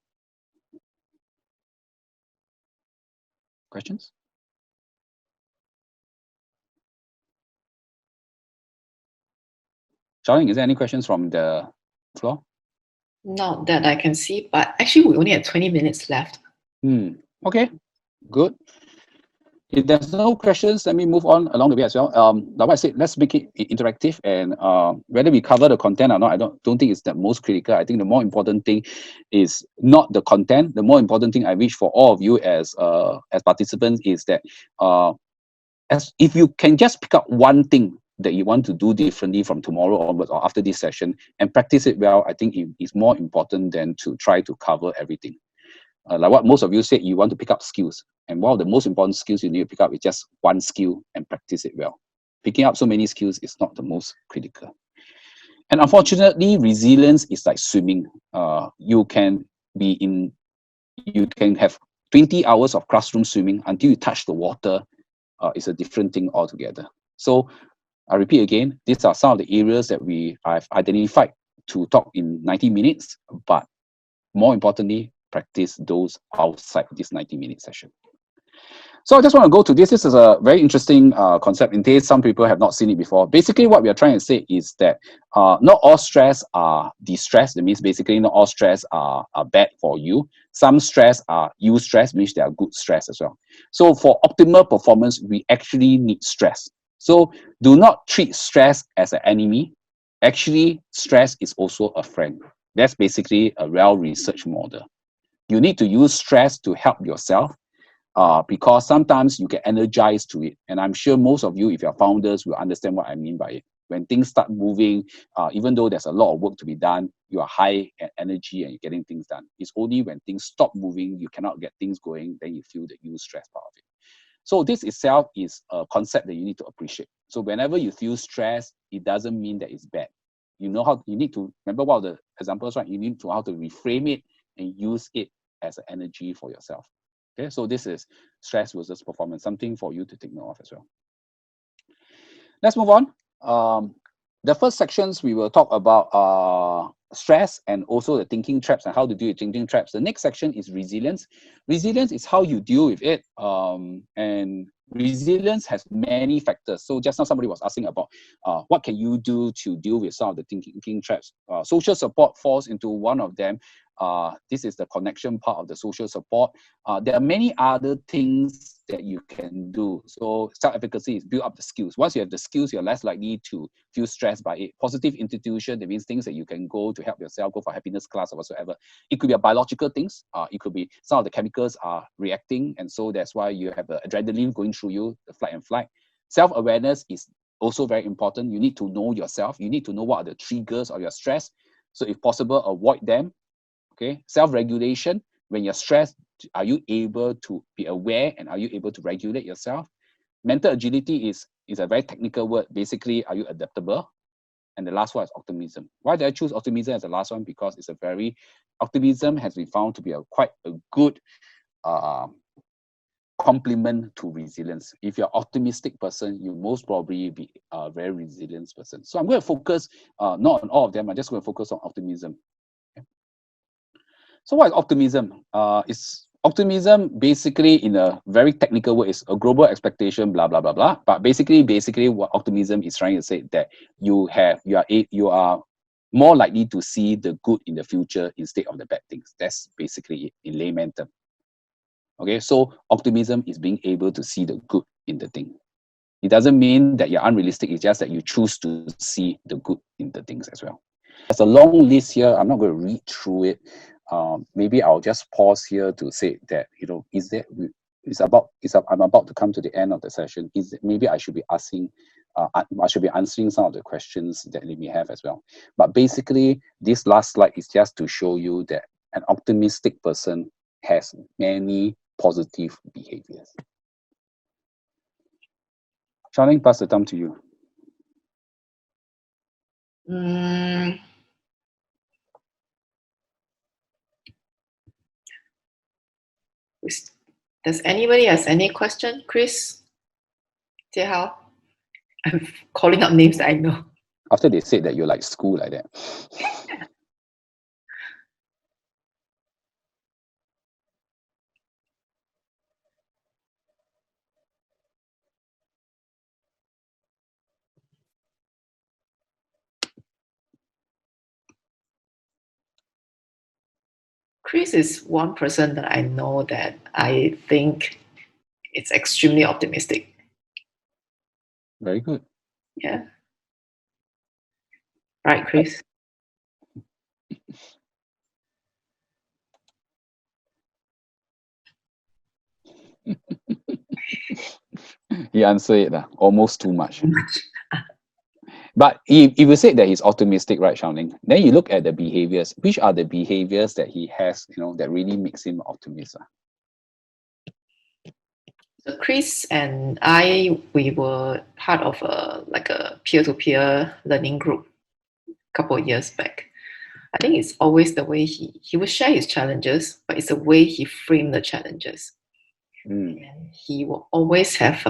Questions? Charlie, is there any questions from the floor? Not that I can see, but actually we only have 20 minutes left. Okay, good. If there's no questions, let me move on along the way as well. Like I said, let's make it interactive, and whether we cover the content or not, I don't think it's the most critical. I think the more important thing is not the content. The more important thing I wish for all of you as participants is that as if you can just pick up one thing that you want to do differently from tomorrow onwards or after this session and practice it well, I think it is more important than to try to cover everything. Like what most of you said, you want to pick up skills. And one of the most important skills you need to pick up is just one skill and practice it well. Picking up so many skills is not the most critical. And unfortunately, resilience is like swimming. You can have 20 hours of classroom swimming until you touch the water. It's a different thing altogether. So I repeat again, these are some of the areas that I've identified to talk in 90 minutes, but more importantly, practice those outside this 90-minute session. So I just want to go to this. This is a very interesting concept in case some people have not seen it before. Basically, what we are trying to say is that not all stress are distress. That means basically not all stress are bad for you. Some stress are eustress, which they are good stress as well. So for optimal performance, we actually need stress. So do not treat stress as an enemy. Actually, stress is also a friend. That's basically a well-researched model. You need to use stress to help yourself because sometimes you get energized to it. And I'm sure most of you, if you're founders, will understand what I mean by it. When things start moving, even though there's a lot of work to be done, you are high at energy and you're getting things done. It's only when things stop moving, you cannot get things going, then you feel the eustress part of it. So this itself is a concept that you need to appreciate. So whenever you feel stress, it doesn't mean that it's bad. You know how you need to remember one of the examples, right? You need to know how to reframe it and use it as an energy for yourself. Okay, so this is stress versus performance, something for you to take note of as well. Let's move on. The first sections we will talk about stress and also the thinking traps and how to deal with thinking traps. The next section is resilience. Resilience is how you deal with it, and resilience has many factors. So just now somebody was asking about what can you do to deal with some of the thinking traps. Social support falls into one of them. This is the connection part of the social support. There are many other things that you can do. So self-efficacy is build up the skills. Once you have the skills, you're less likely to feel stressed by it. Positive institution, that means things that you can go to help yourself, go for happiness class or whatsoever. It could be a biological things. It could be some of the chemicals are reacting, and so that's why you have the adrenaline going through you, the flight and flight. Self-awareness is also very important. You need to know yourself. You need to know what are the triggers of your stress. So if possible, avoid them. Okay. Self-regulation. When you're stressed, are you able to be aware and are you able to regulate yourself? Mental agility is a very technical word. Basically, are you adaptable? And the last one is optimism. Why did I choose optimism as the last one? Because it's a very, optimism has been found to be quite a good complement to resilience. If you're an optimistic person, you most probably be a very resilient person. So I'm going to focus not on all of them. I'm just going to focus on optimism. Okay. So what is optimism? It's optimism basically, in a very technical word, is a global expectation, blah blah blah blah. But basically what optimism is trying to say that you are more likely to see the good in the future instead of the bad things. That's basically it in layman terms. Okay, so optimism is being able to see the good in the thing. It doesn't mean that you're unrealistic. It's just that you choose to see the good in the things as well. There's a long list here. I'm not going to read through it. Maybe I'll just pause here to say that, I'm about to come to the end of the session. Maybe I should be asking, I should be answering some of the questions that they may have as well. But basically, this last slide is just to show you that an optimistic person has many positive behaviors. Charlene, pass the time to you. Does anybody has any question? Chris? Jiehao? I'm calling out names that I know. After they said that you're like school like that. Chris is one person that I know that I think it's extremely optimistic. Very good. Yeah. Right, Chris? He answered it almost too much. But if you say that he's optimistic, right, Xiaoning, then you look at the behaviors. Which are the behaviors that he has, that really makes him optimistic? So Chris and I, we were part of a peer-to-peer learning group a couple of years back. I think it's always the way he would share his challenges, but it's the way he framed the challenges. And he will always have,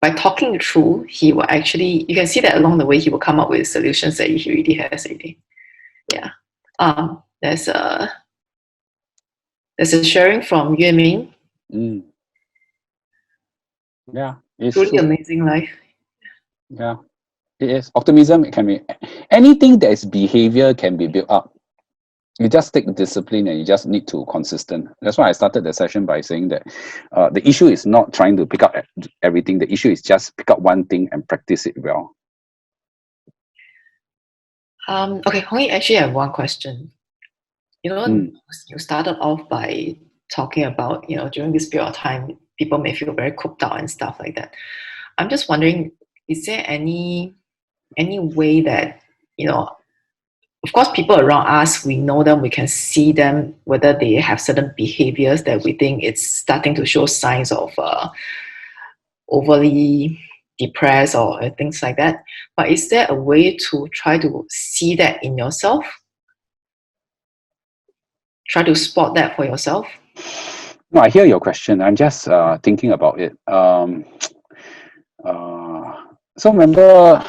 by talking through, he will actually, you can see that along the way, he will come up with solutions that he already has already. Yeah. There's a sharing from Yue Ming. Yeah, it's truly true. Amazing life. Yeah, it is. Optimism, it can be anything that is behavior can be built up. You just take discipline and you just need to consistent. That's why I started the session by saying that the issue is not trying to pick up everything. The issue is just pick up one thing and practice it well. Okay, Hong, actually I have one question. You started off by talking about, during this period of time, people may feel very cooped out and stuff like that. I'm just wondering, is there any way that, of course, people around us, we know them, we can see them, whether they have certain behaviors that we think it's starting to show signs of overly depressed or things like that. But is there a way to try to see that in yourself? Try to spot that for yourself? No, I hear your question. I'm just thinking about it. So remember,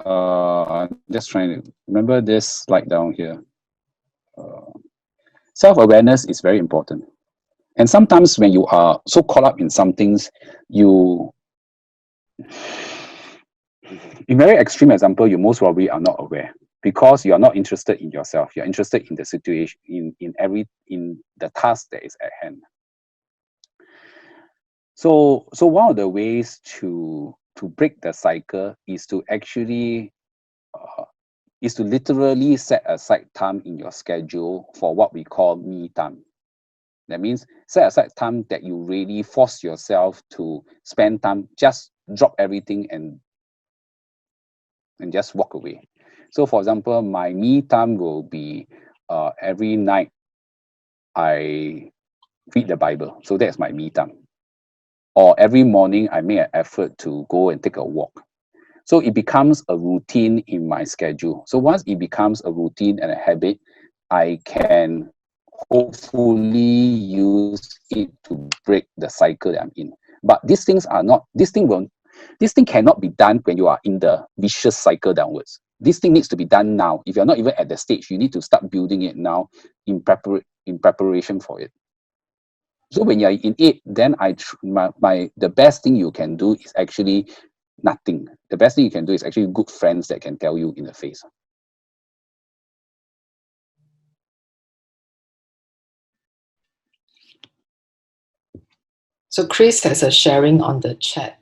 I'm just trying to remember this slide down here. Self-awareness is very important. And sometimes when you are so caught up in some things, in very extreme example, you most probably are not aware because you are not interested in yourself. You're interested in the situation, in the task that is at hand. So one of the ways to break the cycle is to actually is to literally set aside time in your schedule for what we call me time. That means set aside time that you really force yourself to spend time, just drop everything and just walk away. So for example, my me time will be every night I read the Bible. So that's my me time. Or every morning I make an effort to go and take a walk. So it becomes a routine in my schedule. So once it becomes a routine and a habit, I can hopefully use it to break the cycle that I'm in. But these things are not, this thing cannot be done when you are in the vicious cycle downwards. This thing needs to be done now. If you're not even at the stage, you need to start building it now in preparation for it. So when you're in it, then the best thing you can do is actually nothing. The best thing you can do is actually good friends that can tell you in the face. So Chris has a sharing on the chat.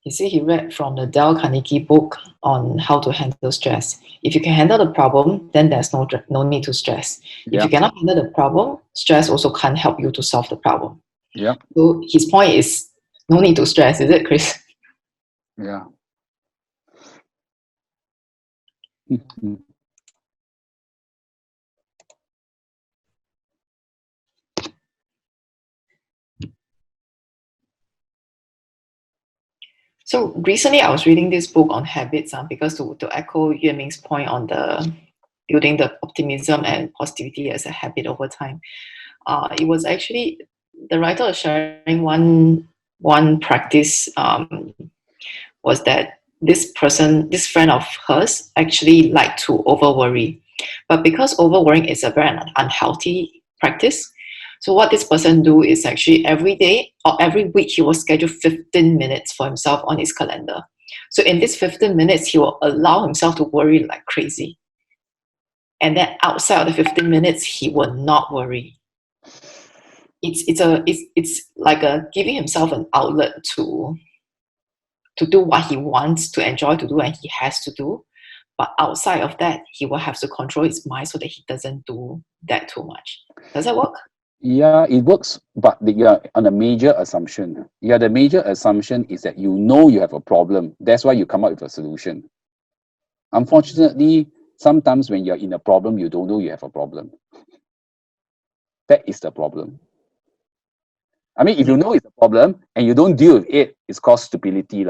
He said he read from the Dale Carnegie book on how to handle stress. If you can handle the problem, then there's no need to stress. If you cannot handle the problem, stress also can't help you to solve the problem. Yeah. So his point is no need to stress, is it, Chris? Yeah. So recently I was reading this book on habits because to echo Yue Ming's point on the building the optimism and positivity as a habit over time. It was actually, the writer was sharing one practice was that this friend of hers actually liked to over worry. But because over worrying is a very unhealthy practice, so what this person do is actually every day or every week he will schedule 15 minutes for himself on his calendar. So in this 15 minutes, he will allow himself to worry like crazy. And then outside of the 15 minutes, he will not worry. It's like giving himself an outlet to do what he wants to enjoy to do and he has to do. But outside of that, he will have to control his mind so that he doesn't do that too much. Does that work? Yeah, it works, but you're on a major assumption. Yeah, the major assumption is that you know you have a problem. That's why you come up with a solution. Unfortunately, sometimes when you're in a problem, you don't know you have a problem. That is the problem. I mean, if you know it's a problem and you don't deal with it, it's called stupidity.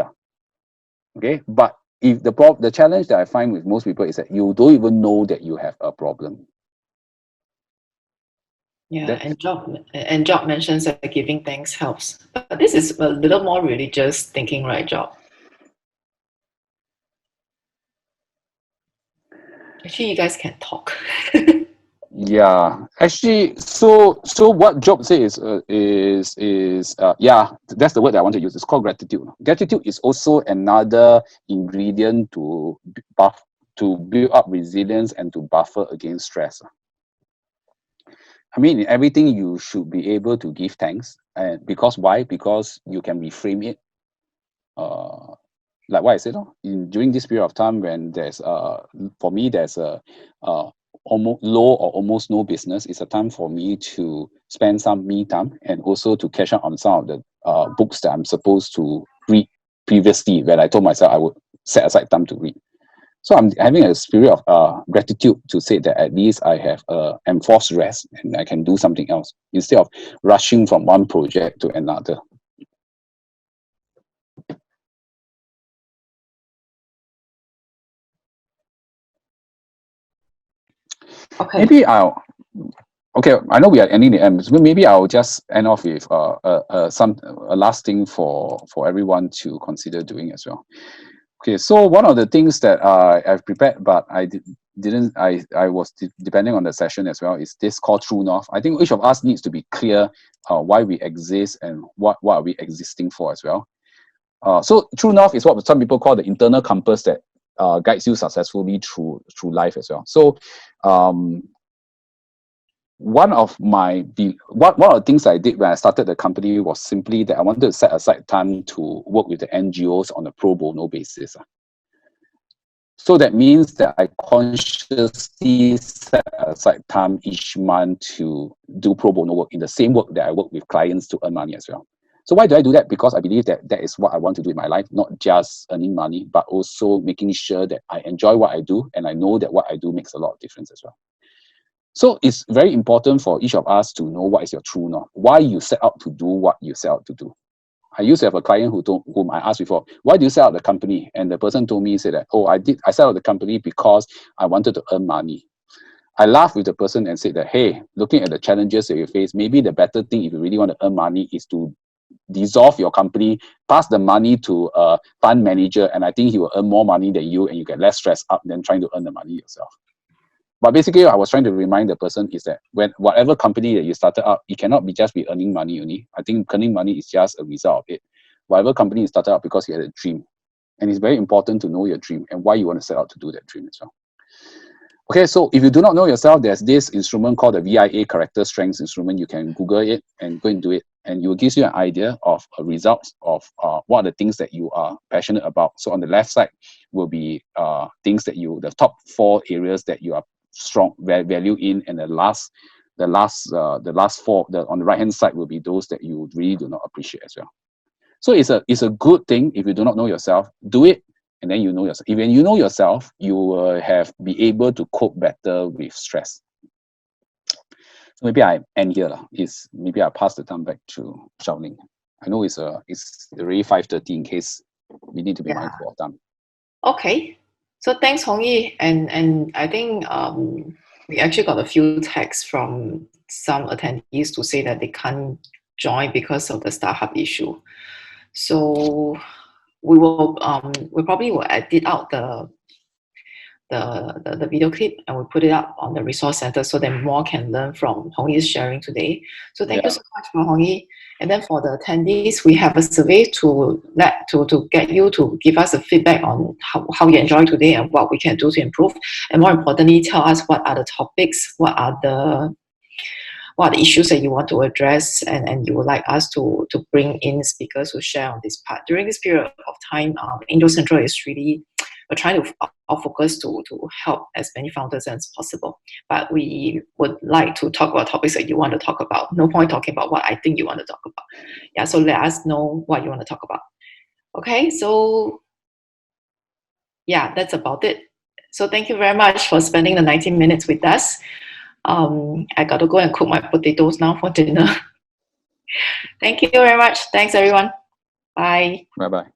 Okay, but if the challenge that I find with most people is that you don't even know that you have a problem. Yeah, and Job mentions that giving thanks helps. But this is a little more religious thinking, right, Job? Actually, you guys can talk. Yeah, actually, so what Job says is yeah, that's the word that I want to use. It's called gratitude. Gratitude is also another ingredient to build up resilience and to buffer against stress. I mean, in everything you should be able to give thanks, and because why? Because you can reframe it. Like what I said, during this period of time when there's for me there's a almost low or almost no business, it's a time for me to spend some me time and also to catch up on some of the books that I'm supposed to read previously, when I told myself I would set aside time to read. So I'm having a spirit of gratitude to say that at least I have enforced rest and I can do something else instead of rushing from one project to another. Okay. Maybe I know we are ending the end, so maybe I'll just end off with a last thing for everyone to consider doing as well. Okay, so one of the things that I've prepared, but I was depending on the session as well, is this called True North. I think each of us needs to be clear why we exist and what are we existing for as well. So True North is what some people call the internal compass that guides you successfully through life as well. So one of the things I did when I started the company was simply that I wanted to set aside time to work with the NGOs on a pro bono basis. So that means that I consciously set aside time each month to do pro bono work in the same work that I work with clients to earn money as well. So why do I do that? Because I believe that that is what I want to do in my life, not just earning money, but also making sure that I enjoy what I do and I know that what I do makes a lot of difference as well. So it's very important for each of us to know what is your true north, why you set out to do what you set out to do. I used to have a client whom I asked before, why do you set out the company? And the person told me, said that, oh, I set out the company because I wanted to earn money. I laughed with the person and said that, hey, looking at the challenges that you face, maybe the better thing if you really want to earn money is to dissolve your company, pass the money to a fund manager, and I think he will earn more money than you and you get less stressed up than trying to earn the money yourself. But basically, I was trying to remind the person is that when whatever company that you started up, it cannot just be earning money only. I think earning money is just a result of it. Whatever company you started up because you had a dream. And it's very important to know your dream and why you want to set out to do that dream as well. Okay, so if you do not know yourself, there's this instrument called the VIA Character Strengths Instrument. You can Google it and go and do it. And it will give you an idea of results of what are the things that you are passionate about. So on the left side will be things that the top 4 areas that you are strong value in, and the last 4 on the right hand side will be those that you really do not appreciate as well. So it's a good thing. If you do not know yourself, do it, and then you know yourself. If you know yourself, you will be able to cope better with stress. So maybe I end here. Maybe I pass the time back to Xiaoling. I know it's already 5:30 in case we need to be mindful of time. Okay. So thanks, Hong Yi. And I think we actually got a few texts from some attendees to say that they can't join because of the StarHub issue. So we probably will edit out the video clip and we'll put it up on the resource center so that more can learn from Hong Yi's sharing today. So thank you so much for Hong Yi. And then for the attendees, we have a survey to get you to give us a feedback on how you enjoyed today and what we can do to improve. And more importantly, tell us what are the topics, what are the issues that you want to address, and you would like us to bring in speakers who share on this part. During this period of time, AngelCentral is really trying to focus to help as many founders as possible. But we would like to talk about topics that you want to talk about. No point talking about what I think you want to talk about. Yeah, so let us know what you want to talk about. Okay, so yeah, that's about it. So thank you very much for spending the 90 minutes with us. I got to go and cook my potatoes now for dinner. Thank you very much. Thanks, everyone. Bye. Bye-bye.